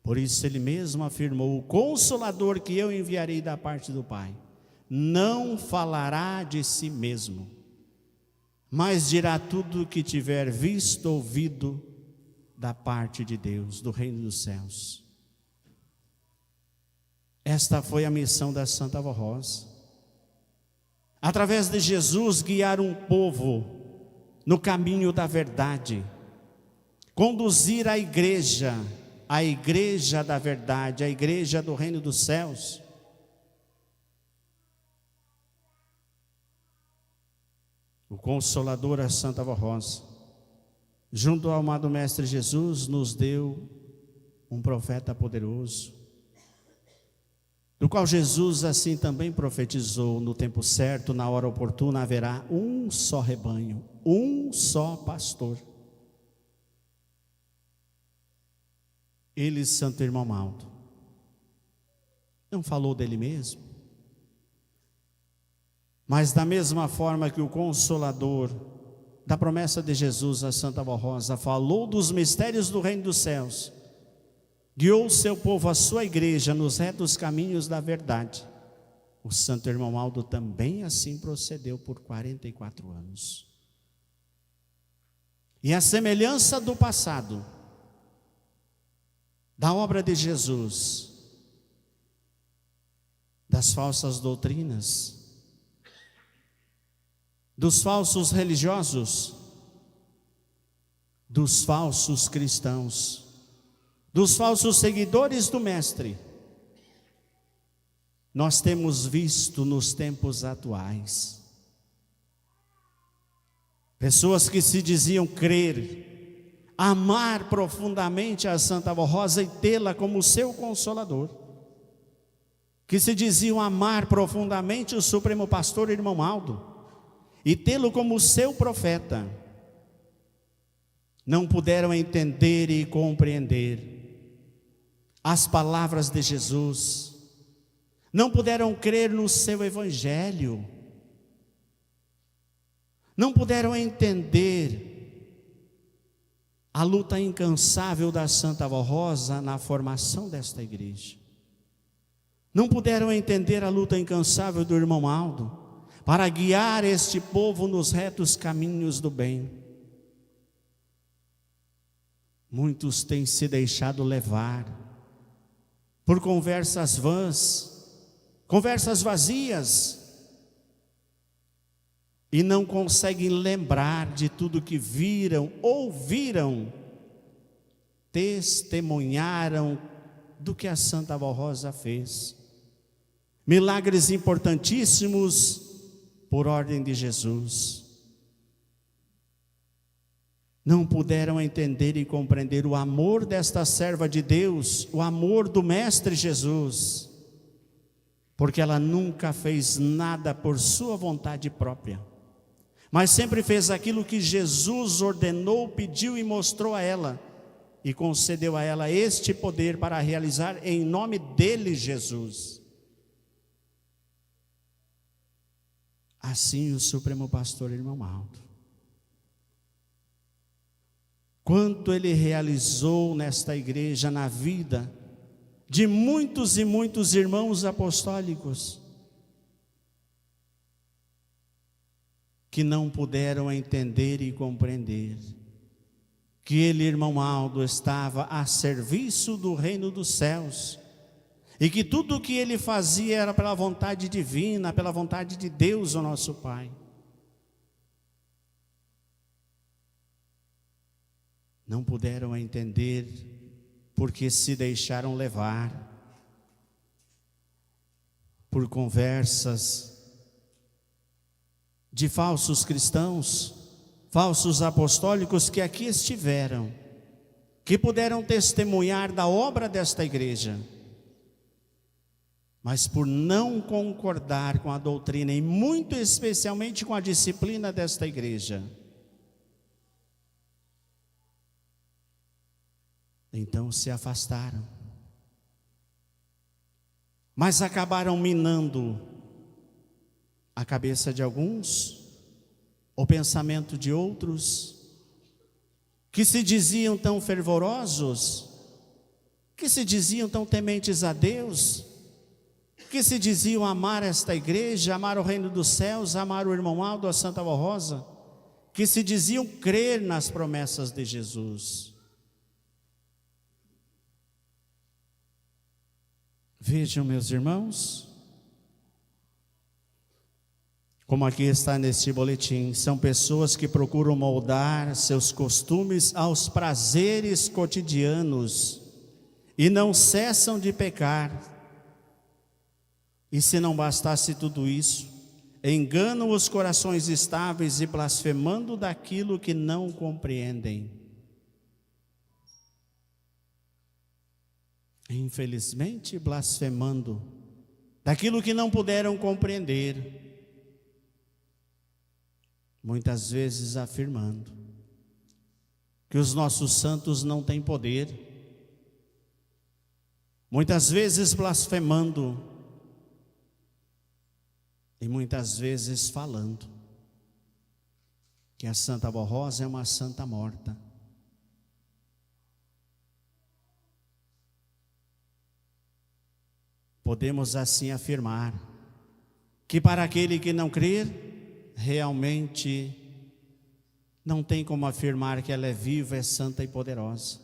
Por isso Ele mesmo afirmou: o Consolador que eu enviarei da parte do Pai não falará de si mesmo, mas dirá tudo o que tiver visto, ouvido da parte de Deus, do reino dos céus. Esta foi a missão da Santa Rosa. Através de Jesus, guiar um povo no caminho da verdade, conduzir a igreja da verdade, a igreja do reino dos céus. O Consolador, a Santa Rosa, junto ao amado Mestre Jesus, nos deu um profeta poderoso, do qual Jesus assim também profetizou: no tempo certo, na hora oportuna, haverá um só rebanho, um só pastor. Ele, Santo Irmão Maldo, não falou dele mesmo, mas da mesma forma que o Consolador, da promessa de Jesus a Santa Avó Rosa, falou dos mistérios do reino dos céus, guiou o seu povo, a sua igreja, nos retos caminhos da verdade, o Santo Irmão Maldo também assim procedeu por 44 anos. E a semelhança do passado, da obra de Jesus, das falsas doutrinas, dos falsos religiosos, dos falsos cristãos, dos falsos seguidores do Mestre, nós temos visto nos tempos atuais pessoas que se diziam crer, amar profundamente a Santa Avó Rosa e tê-la como seu consolador, que se diziam amar profundamente o Supremo Pastor Irmão Maldo e tê-lo como seu profeta, não puderam entender e compreender as palavras de Jesus, não puderam crer no seu evangelho, não puderam entender a luta incansável da Santa Avó Rosa na formação desta igreja, não puderam entender a luta incansável do Irmão Maldo para guiar este povo nos retos caminhos do bem. Muitos têm se deixado levar por conversas vãs, conversas vazias, e não conseguem lembrar de tudo que viram, ouviram, testemunharam do que a Santa Avó Rosa fez. Milagres importantíssimos por ordem de Jesus. Não puderam entender e compreender o amor desta serva de Deus, o amor do Mestre Jesus, porque ela nunca fez nada por sua vontade própria, mas sempre fez aquilo que Jesus ordenou, pediu e mostrou a ela, e concedeu a ela este poder para realizar em nome dele, Jesus. Assim o Supremo Pastor Irmão Maldo, quanto ele realizou nesta igreja, na vida de muitos e muitos irmãos apostólicos, que não puderam entender e compreender que ele, Irmão Maldo, estava a serviço do reino dos céus, e que tudo o que ele fazia era pela vontade divina, pela vontade de Deus, o nosso Pai. Não puderam entender porque se deixaram levar por conversas de falsos cristãos, falsos apostólicos que aqui estiveram, que puderam testemunhar da obra desta igreja, mas por não concordar com a doutrina e muito especialmente com a disciplina desta igreja, então se afastaram, mas acabaram minando a cabeça de alguns, o pensamento de outros, que se diziam tão fervorosos, que se diziam tão tementes a Deus, que se diziam amar esta igreja, amar o reino dos céus, amar o Irmão Maldo, a Santa Avó Rosa, que se diziam crer nas promessas de Jesus. Vejam, meus irmãos, como aqui está neste boletim, são pessoas que procuram moldar seus costumes aos prazeres cotidianos e não cessam de pecar. E se não bastasse tudo isso, enganam os corações estáveis e blasfemando daquilo que não compreendem. Infelizmente, blasfemando daquilo que não puderam compreender, muitas vezes afirmando que os nossos santos não têm poder, muitas vezes blasfemando e muitas vezes falando que a Santa Barrosa é uma santa morta. Podemos assim afirmar que para aquele que não crer, realmente não tem como afirmar que ela é viva, é santa e poderosa.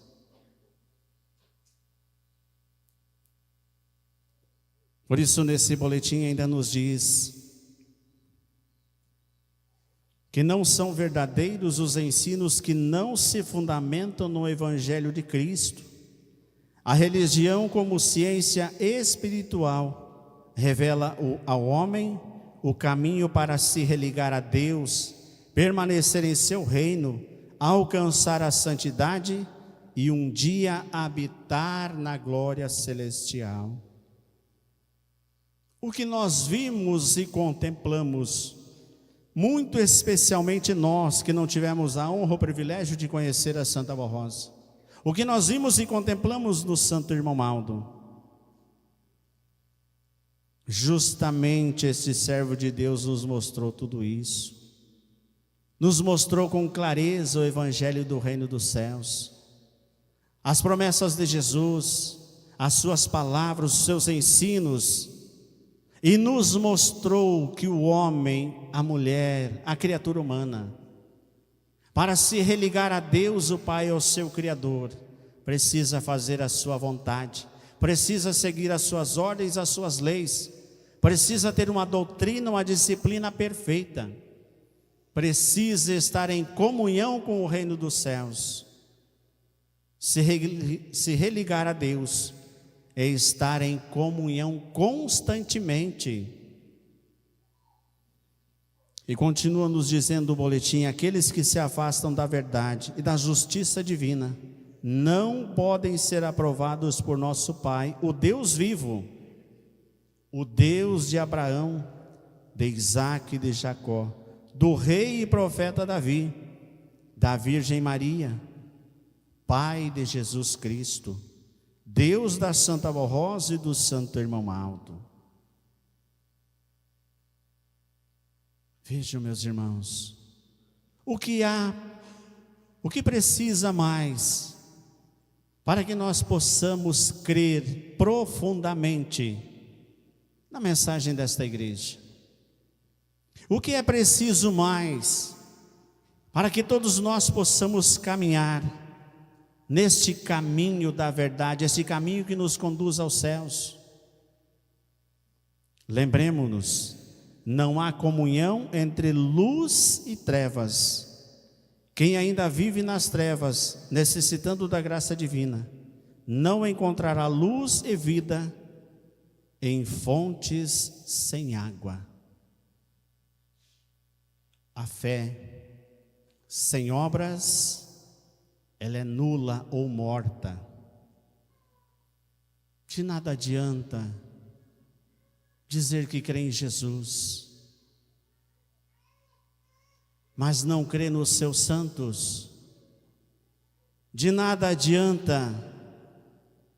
Por isso, nesse boletim ainda nos diz que não são verdadeiros os ensinos que não se fundamentam no Evangelho de Cristo. A religião, como ciência espiritual, revela ao homem o caminho para se religar a Deus, permanecer em seu reino, alcançar a santidade e um dia habitar na glória celestial. O que nós vimos e contemplamos, muito especialmente nós que não tivemos a honra ou privilégio de conhecer a Santa Barrosa, o que nós vimos e contemplamos no Santo Irmão Maldo, justamente este servo de Deus nos mostrou tudo isso, nos mostrou com clareza o Evangelho do Reino dos Céus, as promessas de Jesus, as suas palavras, os seus ensinos, e nos mostrou que o homem, a mulher, a criatura humana, para se religar a Deus, o Pai, ao seu Criador, precisa fazer a sua vontade, precisa seguir as suas ordens, as suas leis, precisa ter uma doutrina, uma disciplina perfeita, precisa estar em comunhão com o reino dos céus. Se religar a Deus é estar em comunhão constantemente. E continua nos dizendo o boletim: aqueles que se afastam da verdade e da justiça divina não podem ser aprovados por nosso Pai, o Deus vivo, o Deus de Abraão, de Isaac e de Jacó, do rei e profeta Davi, da Virgem Maria, Pai de Jesus Cristo, Deus da Santa Barrosa e do Santo Irmão Maldo. Vejam, meus irmãos, o que precisa mais para que nós possamos crer profundamente na mensagem desta igreja? O que é preciso mais para que todos nós possamos caminhar neste caminho da verdade, esse caminho que nos conduz aos céus? Lembremos-nos, não há comunhão entre luz e trevas. Quem ainda vive nas trevas, necessitando da graça divina, não encontrará luz e vida em fontes sem água. A fé sem obras, ela é nula ou morta. De nada adianta dizer que crê em Jesus, mas não crê nos seus santos. De nada adianta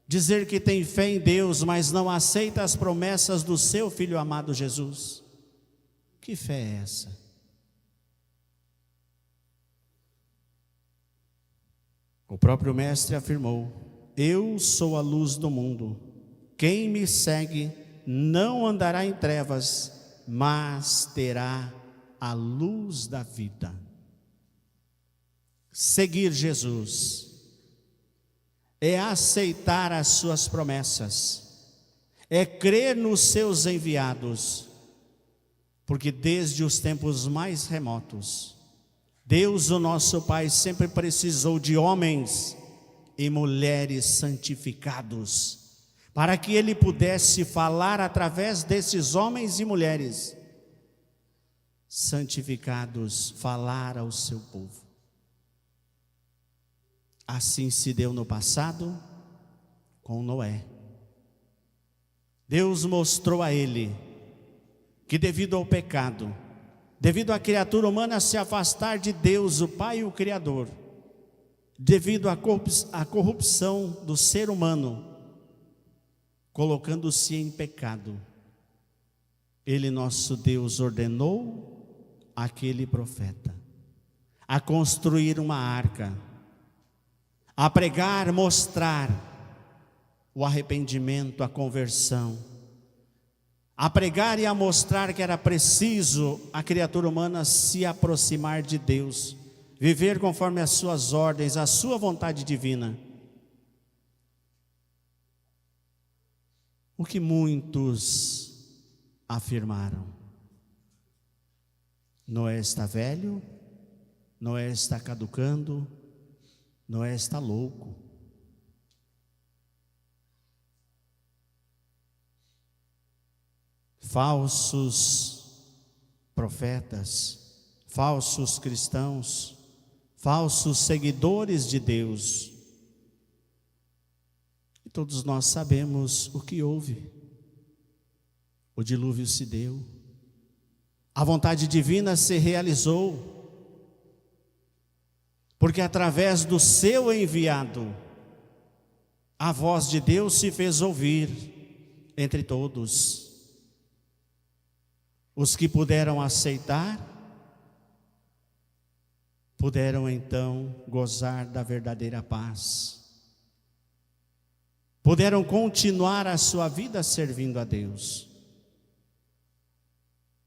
dizer que tem fé em Deus, mas não aceita as promessas do seu Filho amado Jesus. Que fé é essa? O próprio Mestre afirmou: eu sou a luz do mundo. Quem me segue não andará em trevas, mas terá a luz da vida. Seguir Jesus é aceitar as suas promessas, é crer nos seus enviados, porque desde os tempos mais remotos, Deus, o nosso Pai, sempre precisou de homens e mulheres santificados, para que Ele pudesse falar através desses homens e mulheres santificados, falar ao seu povo. Assim se deu no passado com Noé. Deus mostrou a ele que devido ao pecado, devido à criatura humana se afastar de Deus, o Pai e o Criador, devido à corrupção do ser humano, colocando-se em pecado, Ele, nosso Deus, ordenou aquele profeta a construir uma arca, a pregar, mostrar o arrependimento, a conversão, a pregar e a mostrar que era preciso a criatura humana se aproximar de Deus, viver conforme as suas ordens, a sua vontade divina. O que muitos afirmaram: Noé está velho, Noé está caducando, Noé está louco. Falsos profetas, falsos cristãos, falsos seguidores de Deus. E todos nós sabemos o que houve. O dilúvio se deu, a vontade divina se realizou, porque através do seu enviado, a voz de Deus se fez ouvir entre todos. Os que puderam aceitar, puderam então gozar da verdadeira paz. Puderam continuar a sua vida servindo a Deus.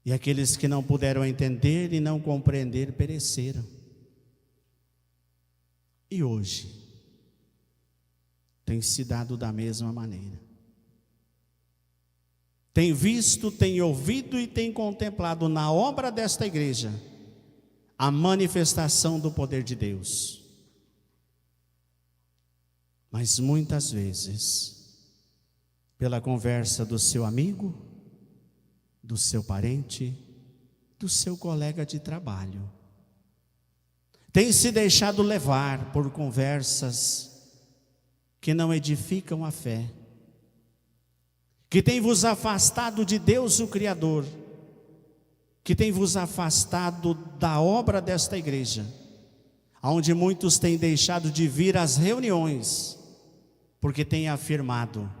E aqueles que não puderam entender e não compreender pereceram. E hoje tem se dado da mesma maneira. Tem visto, tem ouvido e tem contemplado na obra desta igreja a manifestação do poder de Deus. Mas muitas vezes, pela conversa do seu amigo, do seu parente, do seu colega de trabalho, tem se deixado levar por conversas que não edificam a fé, que tem vos afastado de Deus o Criador, que tem vos afastado da obra desta igreja, onde muitos têm deixado de vir às reuniões, porque têm afirmado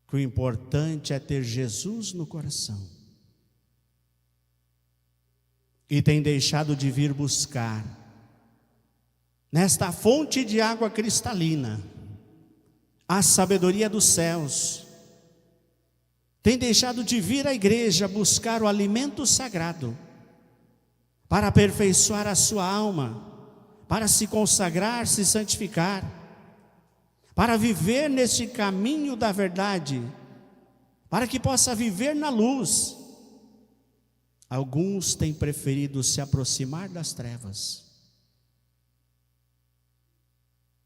que o importante é ter Jesus no coração, e têm deixado de vir buscar nesta fonte de água cristalina a sabedoria dos céus. Tem deixado de vir à igreja buscar o alimento sagrado para aperfeiçoar a sua alma, para se consagrar, se santificar, para viver neste caminho da verdade, para que possa viver na luz. Alguns têm preferido se aproximar das trevas,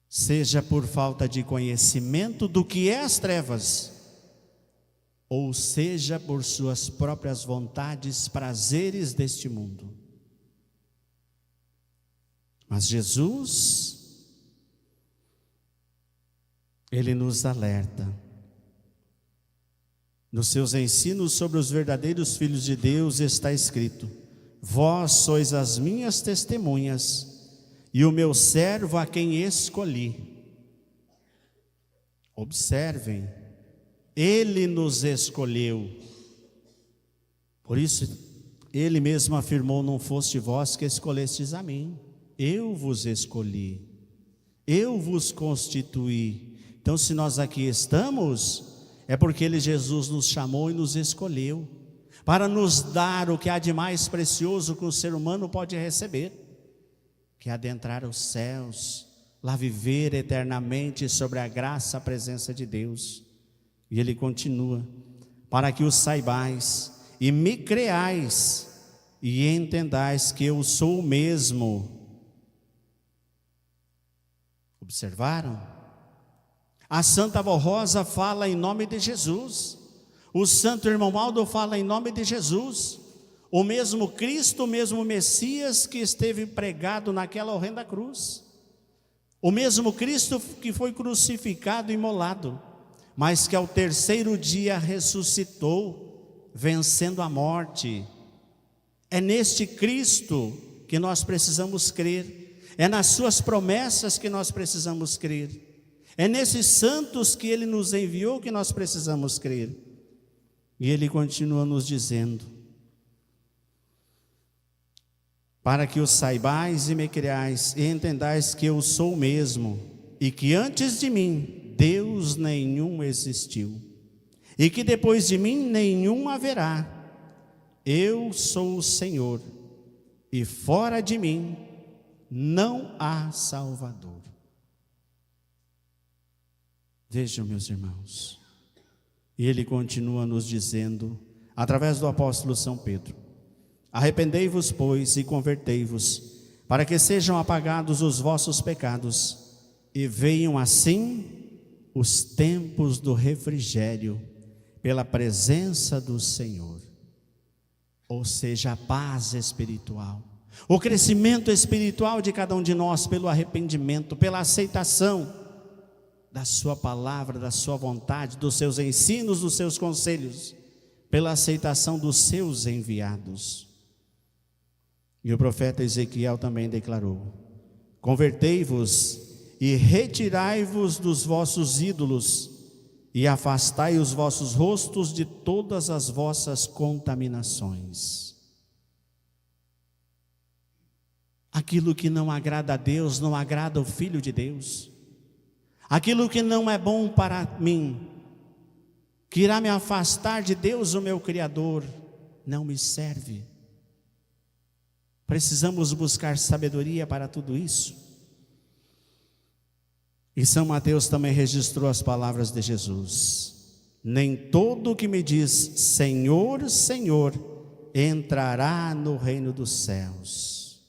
seja por falta de conhecimento do que é as trevas, ou seja por suas próprias vontades, prazeres deste mundo. Mas Jesus, Ele nos alerta. Nos seus ensinos sobre os verdadeiros filhos de Deus está escrito: vós sois as minhas testemunhas e o meu servo a quem escolhi. Observem, Ele nos escolheu. Por isso Ele mesmo afirmou: não foste vós que escolhestes a mim, eu vos escolhi, eu vos constituí. Então, se nós aqui estamos, é porque Ele, Jesus, nos chamou e nos escolheu para nos dar o que há de mais precioso que o ser humano pode receber, que é adentrar os céus, lá viver eternamente sobre a graça, a presença de Deus. E Ele continua: para que o saibais e me creais e entendais que eu sou o mesmo. Observaram? A Santa Avó Rosa fala em nome de Jesus, o Santo Irmão Aldo fala em nome de Jesus, o mesmo Cristo, o mesmo Messias que esteve pregado naquela horrenda cruz, o mesmo Cristo que foi crucificado e imolado, mas que ao terceiro dia ressuscitou, vencendo a morte. É neste Cristo que nós precisamos crer, é nas suas promessas que nós precisamos crer, é nesses santos que Ele nos enviou que nós precisamos crer. E Ele continua nos dizendo: para que o saibais e me creais e entendais que eu sou o mesmo, e que antes de mim Deus nenhum existiu, e que depois de mim nenhum haverá. Eu sou o Senhor, e fora de mim não há Salvador. Vejam, meus irmãos, e Ele continua nos dizendo, através do apóstolo São Pedro: arrependei-vos, pois, e convertei-vos, para que sejam apagados os vossos pecados, e venham assim os tempos do refrigério, pela presença do Senhor. Ou seja, a paz espiritual, o crescimento espiritual de cada um de nós, pelo arrependimento, pela aceitação da sua palavra, da sua vontade, dos seus ensinos, dos seus conselhos, pela aceitação dos seus enviados. E o profeta Ezequiel também declarou: convertei-vos e retirai-vos dos vossos ídolos, e afastai os vossos rostos de todas as vossas contaminações. Aquilo que não agrada a Deus, não agrada o Filho de Deus. Aquilo que não é bom para mim, que irá me afastar de Deus, o meu Criador, não me serve. Precisamos buscar sabedoria para tudo isso. E São Mateus também registrou as palavras de Jesus: nem todo o que me diz Senhor, Senhor, entrará no reino dos céus.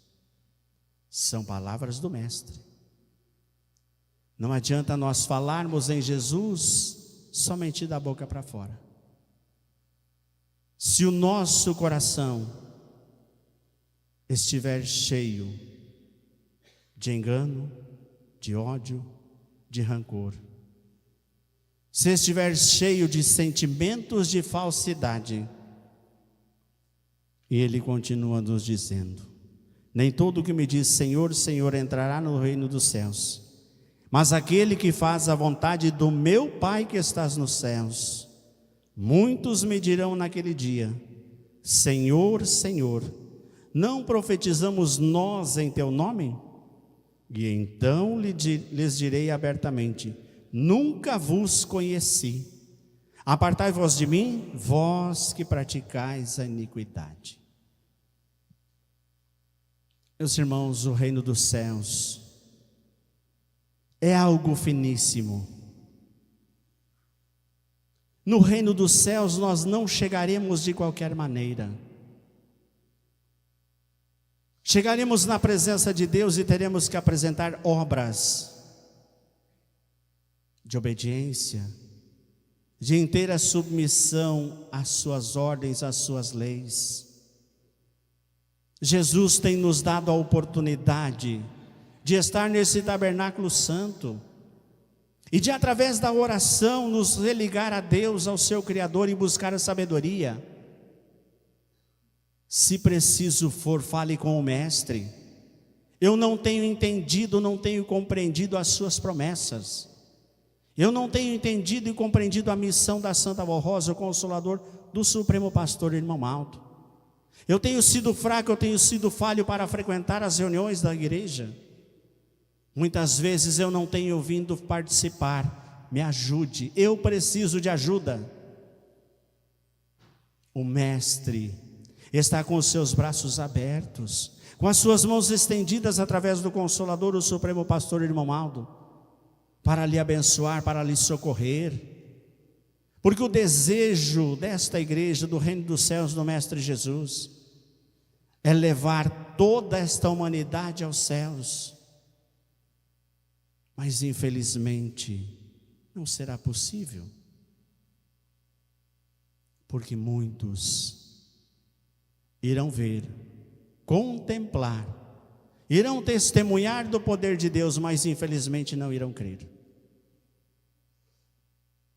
São palavras do Mestre. Não adianta nós falarmos em Jesus somente da boca para fora. Se o nosso coração estiver cheio de engano, de ódio, de rancor, se estiver cheio de sentimentos de falsidade, e Ele continua nos dizendo: nem todo o que me diz Senhor, Senhor entrará no reino dos céus, mas aquele que faz a vontade do meu Pai que estás nos céus. Muitos me dirão naquele dia: Senhor, Senhor, não profetizamos nós em teu nome? E então lhes direi abertamente: nunca vos conheci. Apartai-vos de mim, vós que praticais a iniquidade. Meus irmãos, o reino dos céus é algo finíssimo. No reino dos céus nós não chegaremos de qualquer maneira. Chegaremos na presença de Deus e teremos que apresentar obras de obediência, de inteira submissão às suas ordens, às suas leis. Jesus tem nos dado a oportunidade de estar nesse tabernáculo santo e de, através da oração, nos religar a Deus, ao seu Criador, e buscar a sabedoria. Se preciso for, fale com o Mestre. Eu não tenho entendido, não tenho compreendido as suas promessas. Eu não tenho entendido e compreendido a missão da Santa Vó Rosa, o Consolador do Supremo Pastor Irmão Alto. Eu tenho sido fraco, eu tenho sido falho para frequentar as reuniões da igreja. Muitas vezes eu não tenho vindo participar. Me ajude, eu preciso de ajuda. O Mestre está com os seus braços abertos, com as suas mãos estendidas através do Consolador, o Supremo Pastor Irmão Aldo, para lhe abençoar, para lhe socorrer. Porque o desejo desta igreja, do reino dos céus, do Mestre Jesus, é levar toda esta humanidade aos céus. Mas infelizmente não será possível, porque muitos irão ver, contemplar, irão testemunhar do poder de Deus, mas infelizmente não irão crer.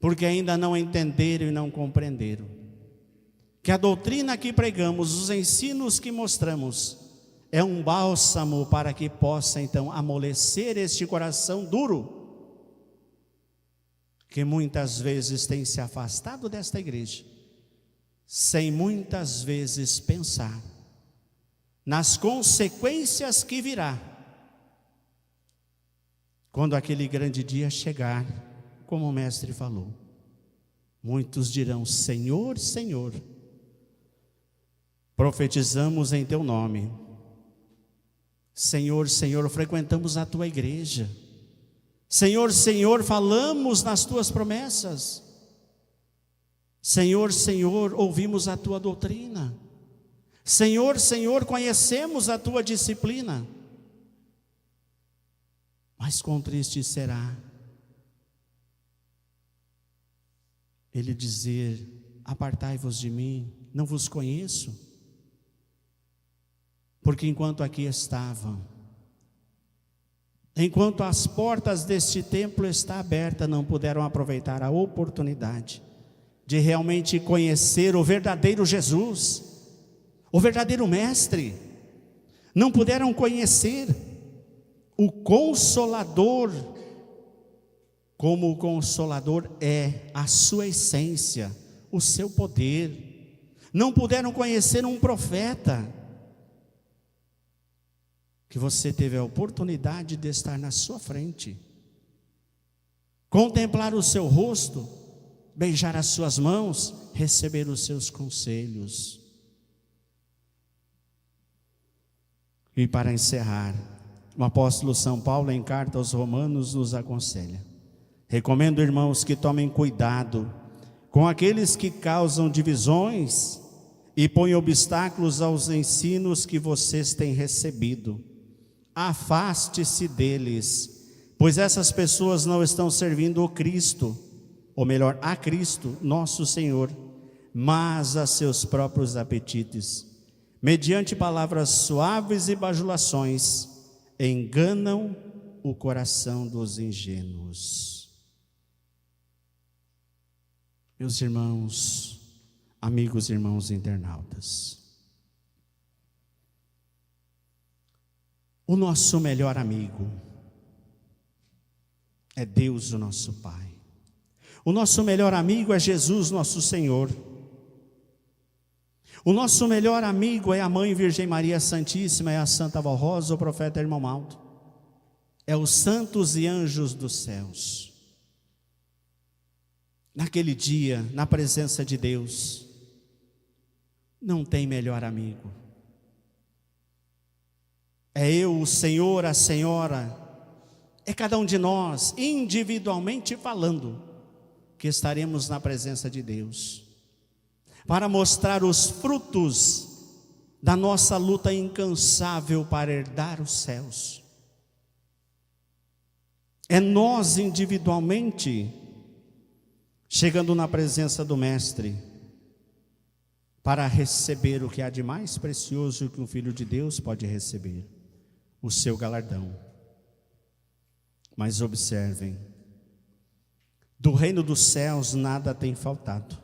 porque ainda não entenderam e não compreenderam que a doutrina que pregamos, os ensinos que mostramos, é um bálsamo para que possa então amolecer este coração duro, que muitas vezes tem se afastado desta igreja, sem muitas vezes pensar nas consequências que virá, quando aquele grande dia chegar, como o mestre falou. Muitos dirão: Senhor, Senhor, profetizamos em teu nome. Senhor, Senhor, frequentamos a tua igreja. Senhor, Senhor, falamos nas tuas promessas. Senhor, Senhor, ouvimos a tua doutrina. Senhor, Senhor, conhecemos a tua disciplina. Mas quão triste será ele dizer: apartai-vos de mim, não vos conheço. Porque enquanto aqui estavam, enquanto as portas deste templo estão abertas, não puderam aproveitar a oportunidade de realmente conhecer o verdadeiro Jesus, o verdadeiro Mestre. Não puderam conhecer o Consolador, como o Consolador é a sua essência, o seu poder. Não puderam conhecer um profeta, que você teve a oportunidade de estar na sua frente, contemplar o seu rosto, beijar as suas mãos, receber os seus conselhos. E para encerrar, o apóstolo São Paulo, em carta aos Romanos, nos aconselha: recomendo, irmãos, que tomem cuidado com aqueles que causam divisões e põem obstáculos aos ensinos que vocês têm recebido. Afaste-se deles, pois essas pessoas não estão servindo o Cristo, ou melhor, a Cristo, nosso Senhor, mas a seus próprios apetites. Mediante palavras suaves e bajulações, enganam o coração dos ingênuos. Meus irmãos, amigos e irmãos internautas, o nosso melhor amigo é Deus, o nosso Pai. O nosso melhor amigo é Jesus, nosso Senhor. O nosso melhor amigo é a Mãe Virgem Maria Santíssima, é a Santa Vó Rosa, o profeta Irmão Maldo. É os santos e anjos dos céus. Naquele dia, na presença de Deus, não tem melhor amigo. É eu, o Senhor, a Senhora, é cada um de nós, individualmente falando, que estaremos na presença de Deus, para mostrar os frutos da nossa luta incansável para herdar os céus. É nós individualmente, chegando na presença do Mestre, para receber o que há de mais precioso que um filho de Deus pode receber, o seu galardão. Mas observem, do reino dos céus nada tem faltado.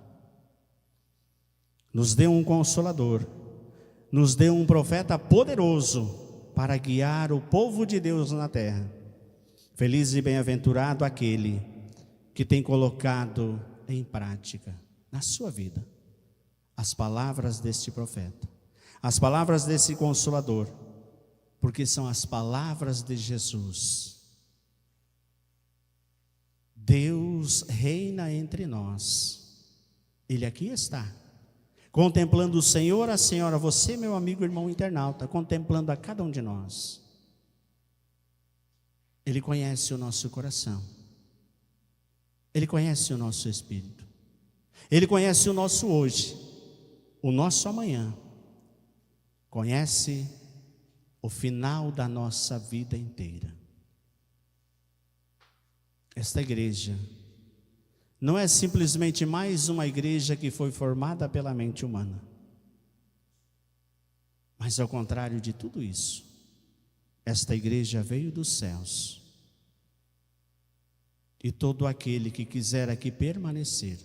Nos deu um Consolador, nos deu um profeta poderoso para guiar o povo de Deus na terra. Feliz e bem-aventurado aquele que tem colocado em prática na sua vida as palavras deste profeta, as palavras desse Consolador, porque são as palavras de Jesus. Deus reina entre nós. Ele aqui está, contemplando o Senhor, a Senhora, você, meu amigo, irmão internauta, contemplando a cada um de nós. Ele conhece o nosso coração. Ele conhece o nosso espírito. Ele conhece o nosso hoje, o nosso amanhã. Conhece o final da nossa vida inteira. Esta igreja não é simplesmente mais uma igreja que foi formada pela mente humana, mas ao contrário de tudo isso, esta igreja veio dos céus E todo aquele que quiser aqui permanecer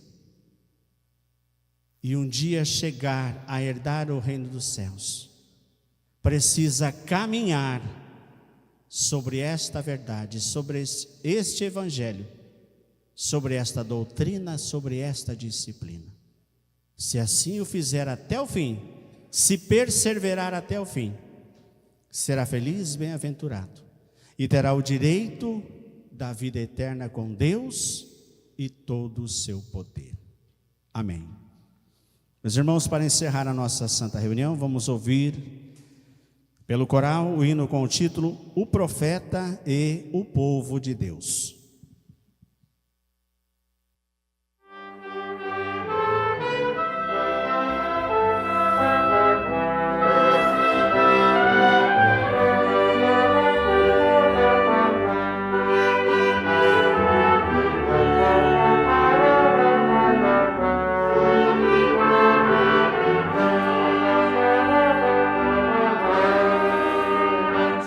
e um dia chegar a herdar o reino dos céus, precisa caminhar sobre esta verdade, sobre este evangelho, sobre esta doutrina, sobre esta disciplina. Se assim o fizer até o fim, se perseverar até o fim, será feliz e bem-aventurado, e terá o direito da vida eterna com Deus e todo o seu poder. Amém. Meus irmãos, para encerrar a nossa santa reunião, vamos ouvir pelo coral o hino com o título O Profeta e o Povo de Deus.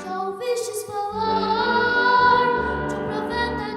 Já ouvistes falar de um profeta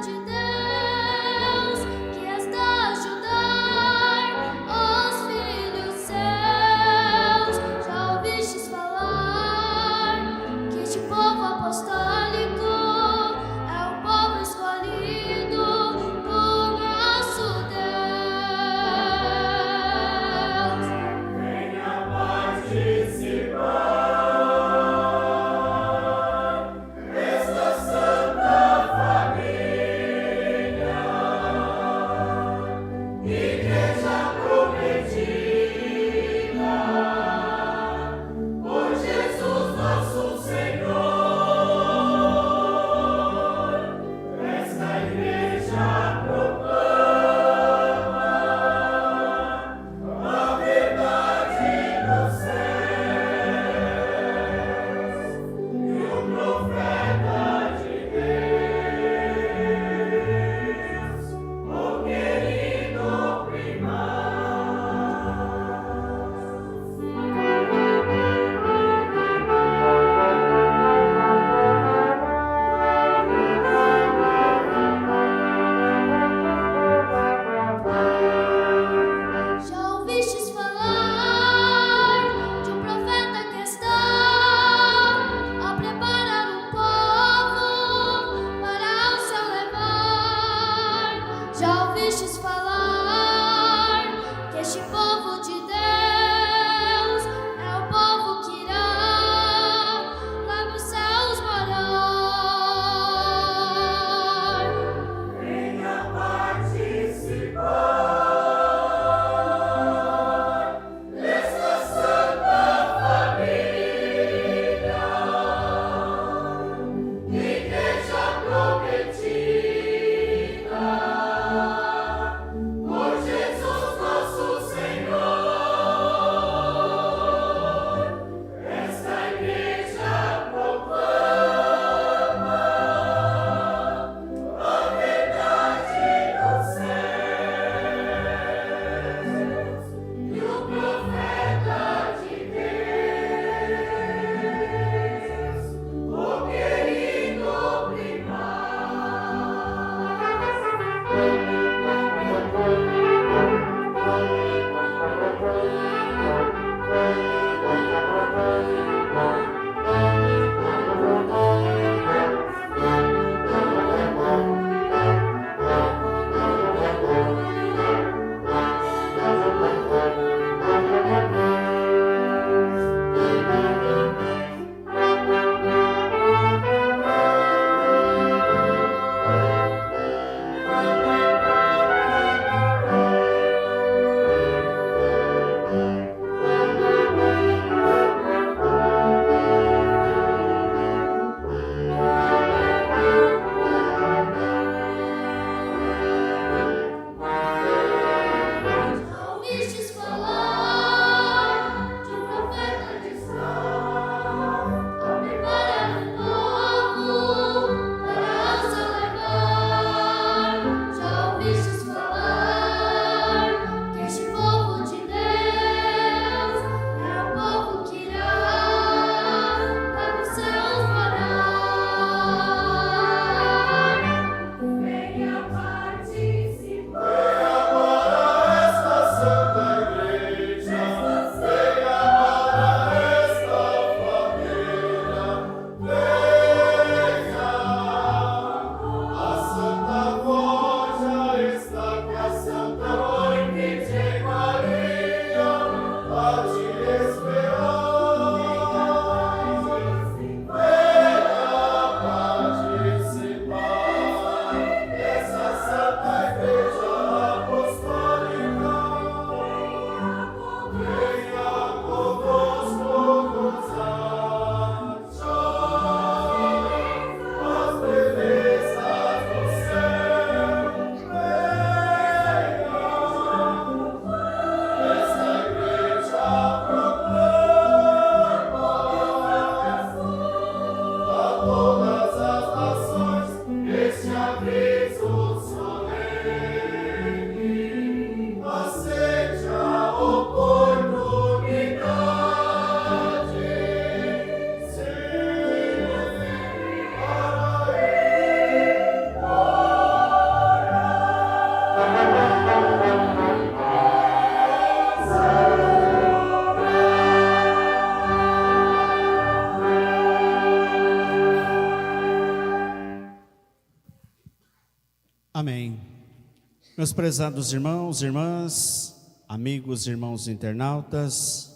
Meus prezados irmãos, irmãs, amigos, irmãos internautas,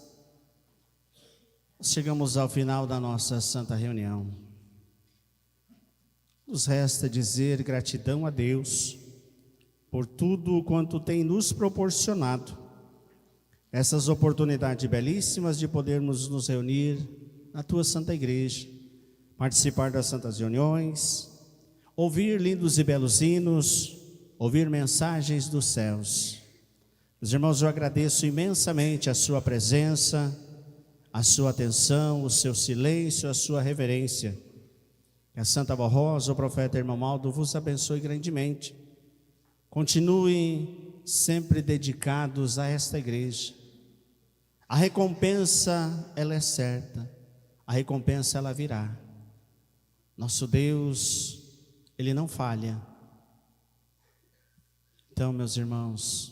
chegamos ao final da nossa santa reunião. Nos resta dizer gratidão a Deus por tudo quanto tem nos proporcionado essas oportunidades belíssimas de podermos nos reunir na Tua Santa Igreja, participar das santas reuniões, ouvir lindos e belos hinos, ouvir mensagens dos céus. Meus irmãos, eu agradeço imensamente a sua presença, a sua atenção, o seu silêncio, a sua reverência. Que a Santa Avó Rosa, o profeta Irmão Aldo, vos abençoe grandemente. Continuem sempre dedicados a esta igreja. A recompensa, ela é certa. A recompensa, ela virá. Nosso Deus, Ele não falha. Então, meus irmãos,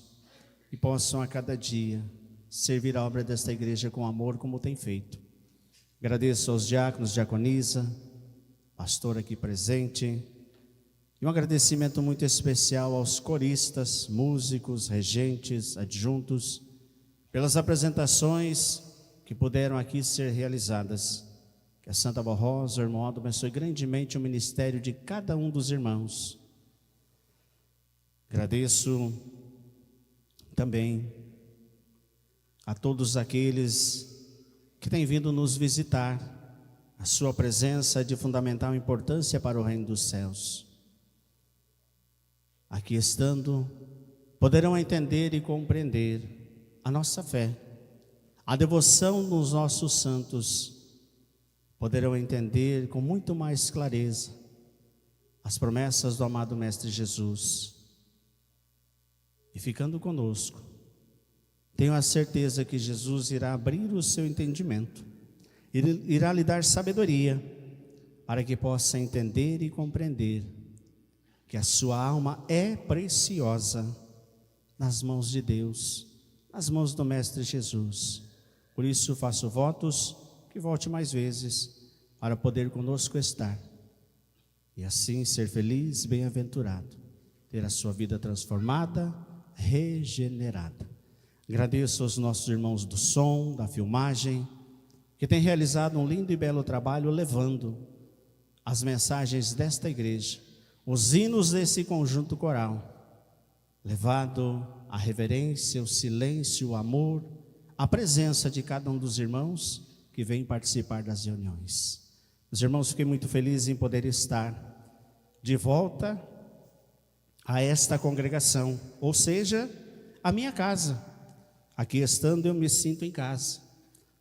que possam a cada dia servir a obra desta igreja com amor, como tem feito. Agradeço aos diáconos, diaconisa, pastor aqui presente, e um agradecimento muito especial aos coristas, músicos, regentes, adjuntos, pelas apresentações que puderam aqui ser realizadas. Que a Santa Avó Rosa, o irmão Aldo, abençoe grandemente o ministério de cada um dos irmãos. Agradeço também a todos aqueles que têm vindo nos visitar. A sua presença é de fundamental importância para o reino dos céus. Aqui estando, poderão entender e compreender a nossa fé, a devoção nos nossos santos. Poderão entender com muito mais clareza as promessas do amado Mestre Jesus. E ficando conosco, tenho a certeza que Jesus irá abrir o seu entendimento, irá lhe dar sabedoria, para que possa entender e compreender que a sua alma é preciosa nas mãos de Deus, nas mãos do Mestre Jesus. Por isso faço votos que volte mais vezes, para poder conosco estar, e assim ser feliz e bem-aventurado, ter a sua vida transformada, regenerada. Agradeço aos nossos irmãos do som, da filmagem, que têm realizado um lindo e belo trabalho levando as mensagens desta igreja, os hinos desse conjunto coral, levado a reverência, o silêncio, o amor, a presença de cada um dos irmãos que vem participar das reuniões. Os irmãos, fiquei muito feliz em poder estar de volta a esta congregação, ou seja, a minha casa. Aqui estando eu me sinto em casa,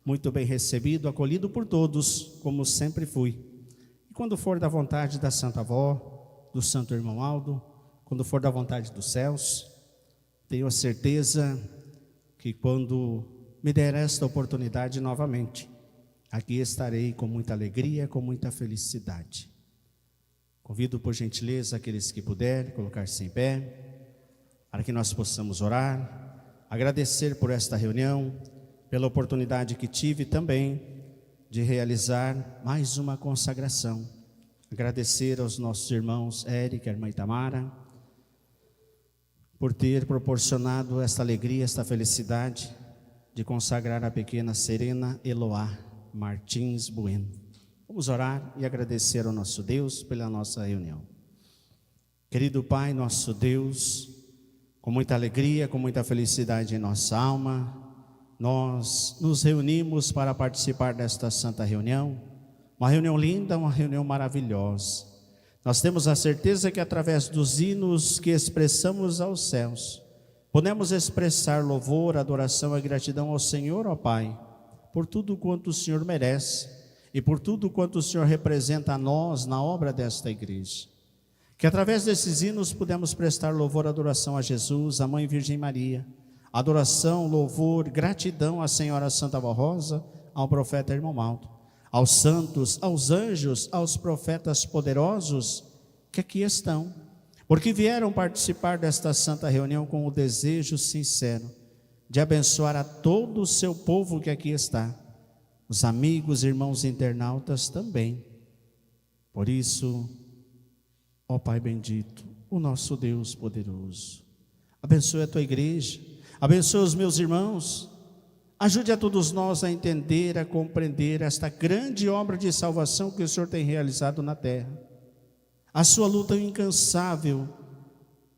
muito bem recebido, acolhido por todos, como sempre fui. E quando for da vontade da Santa Avó, do Santo Irmão Aldo, quando for da vontade dos céus, tenho a certeza que quando me der esta oportunidade novamente, aqui estarei com muita alegria, com muita felicidade. Convido por gentileza aqueles que puderem colocar-se em pé, para que nós possamos orar, agradecer por esta reunião, pela oportunidade que tive também de realizar mais uma consagração. Agradecer aos nossos irmãos Érica e irmã Itamara, por ter proporcionado esta alegria, esta felicidade de consagrar a pequena Serena Eloá Martins Bueno. Vamos orar e agradecer ao nosso Deus pela nossa reunião. Querido Pai, nosso Deus, com muita alegria, com muita felicidade em nossa alma, nós nos reunimos para participar desta santa reunião, uma reunião linda, uma reunião maravilhosa. Nós temos a certeza que através dos hinos que expressamos aos céus, podemos expressar louvor, adoração e gratidão ao Senhor, ó Pai, por tudo quanto o Senhor merece e por tudo quanto o Senhor representa a nós na obra desta igreja. Que através desses hinos pudemos prestar louvor, adoração a Jesus, a Mãe Virgem Maria, adoração, louvor, gratidão à Senhora Santa Avó Rosa, ao profeta Irmão Aldo, aos santos, aos anjos, aos profetas poderosos que aqui estão, porque vieram participar desta santa reunião com o desejo sincero de abençoar a todo o seu povo que aqui está, os amigos, irmãos internautas também. Por isso, ó Pai bendito, o nosso Deus poderoso, abençoe a tua igreja, abençoe os meus irmãos, ajude a todos nós a entender, a compreender esta grande obra de salvação que o Senhor tem realizado na terra, a sua luta incansável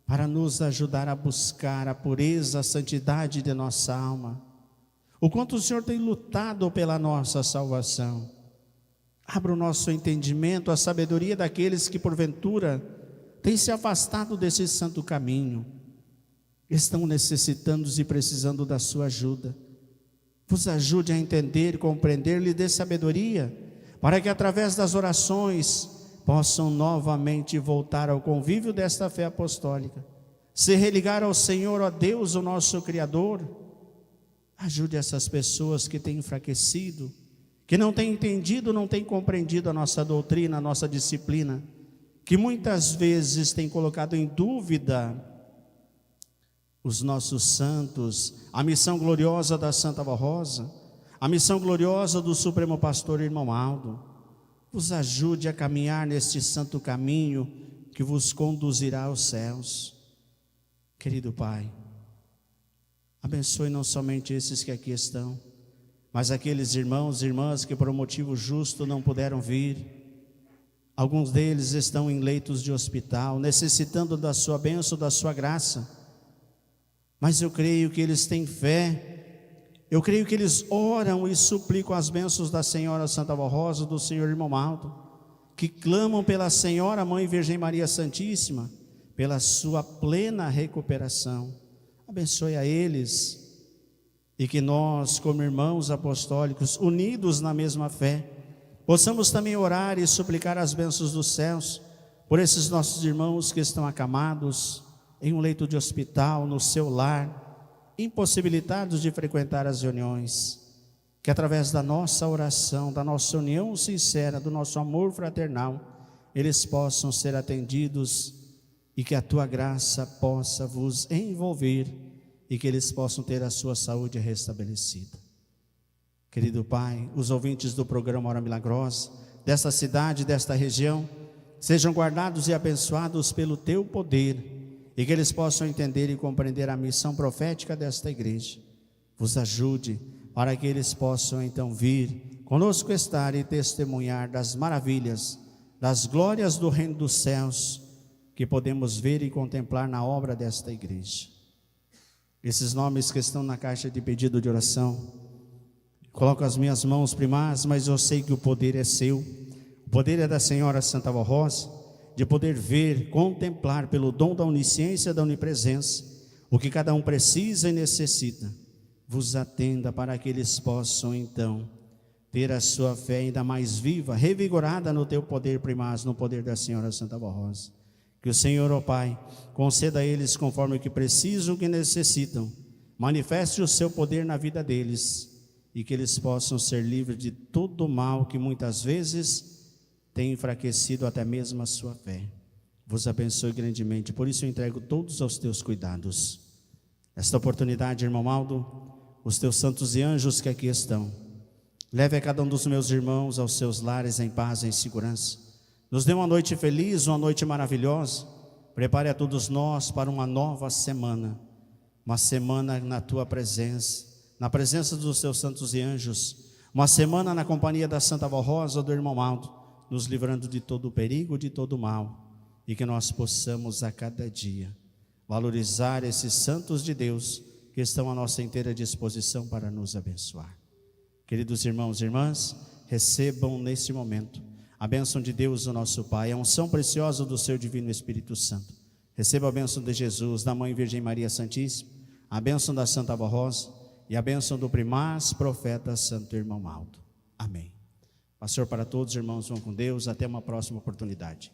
para nos ajudar a buscar a pureza, a santidade de nossa alma, o quanto o Senhor tem lutado pela nossa salvação. Abra o nosso entendimento, a sabedoria daqueles que porventura têm se afastado desse santo caminho, estão necessitando e precisando da sua ajuda. Vos ajude a entender, compreender, lhe dê sabedoria, para que através das orações possam novamente voltar ao convívio desta fé apostólica, se religar ao Senhor, ó Deus, o nosso Criador. Ajude essas pessoas que têm enfraquecido, que não têm entendido, não têm compreendido a nossa doutrina, a nossa disciplina, que muitas vezes têm colocado em dúvida os nossos santos, a missão gloriosa da Santa Rosa, a missão gloriosa do Supremo Pastor Irmão Aldo. Vos ajude a caminhar neste santo caminho que vos conduzirá aos céus. Querido Pai, abençoe não somente esses que aqui estão, mas aqueles irmãos e irmãs que por um motivo justo não puderam vir. Alguns deles estão em leitos de hospital, necessitando da sua bênção, da sua graça. Mas eu creio que eles têm fé, eu creio que eles oram e suplicam as bênçãos da Senhora Santa Rosa, do Senhor Irmão Aldo, que clamam pela Senhora Mãe Virgem Maria Santíssima, pela sua plena recuperação. Abençoe a eles, e que nós, como irmãos apostólicos, unidos na mesma fé, possamos também orar e suplicar as bênçãos dos céus, por esses nossos irmãos que estão acamados, em um leito de hospital, no seu lar, impossibilitados de frequentar as reuniões, que através da nossa oração, da nossa união sincera, do nosso amor fraternal, eles possam ser atendidos e que a tua graça possa vos envolver e que eles possam ter a sua saúde restabelecida. Querido Pai, os ouvintes do programa Hora Milagrosa, desta cidade, desta região, sejam guardados e abençoados pelo teu poder, e que eles possam entender e compreender a missão profética desta igreja. Vos ajude para que eles possam então vir conosco estar e testemunhar das maravilhas, das glórias do reino dos céus, que podemos ver e contemplar na obra desta igreja. Esses nomes que estão na caixa de pedido de oração, coloco as minhas mãos primaz, mas eu sei que o poder é seu, o poder é da Senhora Santa Rosa, de poder ver, contemplar pelo dom da onisciência, da onipresença, o que cada um precisa e necessita. Vos atenda para que eles possam então ter a sua fé ainda mais viva, revigorada no teu poder primaz, no poder da Senhora Santa Rosa. Que o Senhor, ó Pai, conceda a eles conforme o que precisam, o que necessitam, manifeste o seu poder na vida deles, e que eles possam ser livres de todo o mal que muitas vezes tem enfraquecido até mesmo a sua fé. Vos abençoe grandemente, por isso eu entrego todos aos teus cuidados. Esta oportunidade, irmão Aldo, os teus santos e anjos que aqui estão, leve a cada um dos meus irmãos aos seus lares em paz e em segurança. Nos dê uma noite feliz, uma noite maravilhosa. Prepare a todos nós para uma nova semana, uma semana na tua presença, na presença dos teus santos e anjos, uma semana na companhia da Santa Rosa, do irmão Aldo, nos livrando de todo o perigo, de todo o mal, e que nós possamos a cada dia valorizar esses santos de Deus que estão à nossa inteira disposição para nos abençoar. Queridos irmãos e irmãs, recebam neste momento a bênção de Deus, o nosso Pai, a unção preciosa do seu divino Espírito Santo. Receba a bênção de Jesus, da Mãe Virgem Maria Santíssima, a bênção da Santa Rosa e a bênção do primaz profeta Santo Irmão Aldo. Amém. Pastor para todos, irmãos, vão com Deus, até uma próxima oportunidade.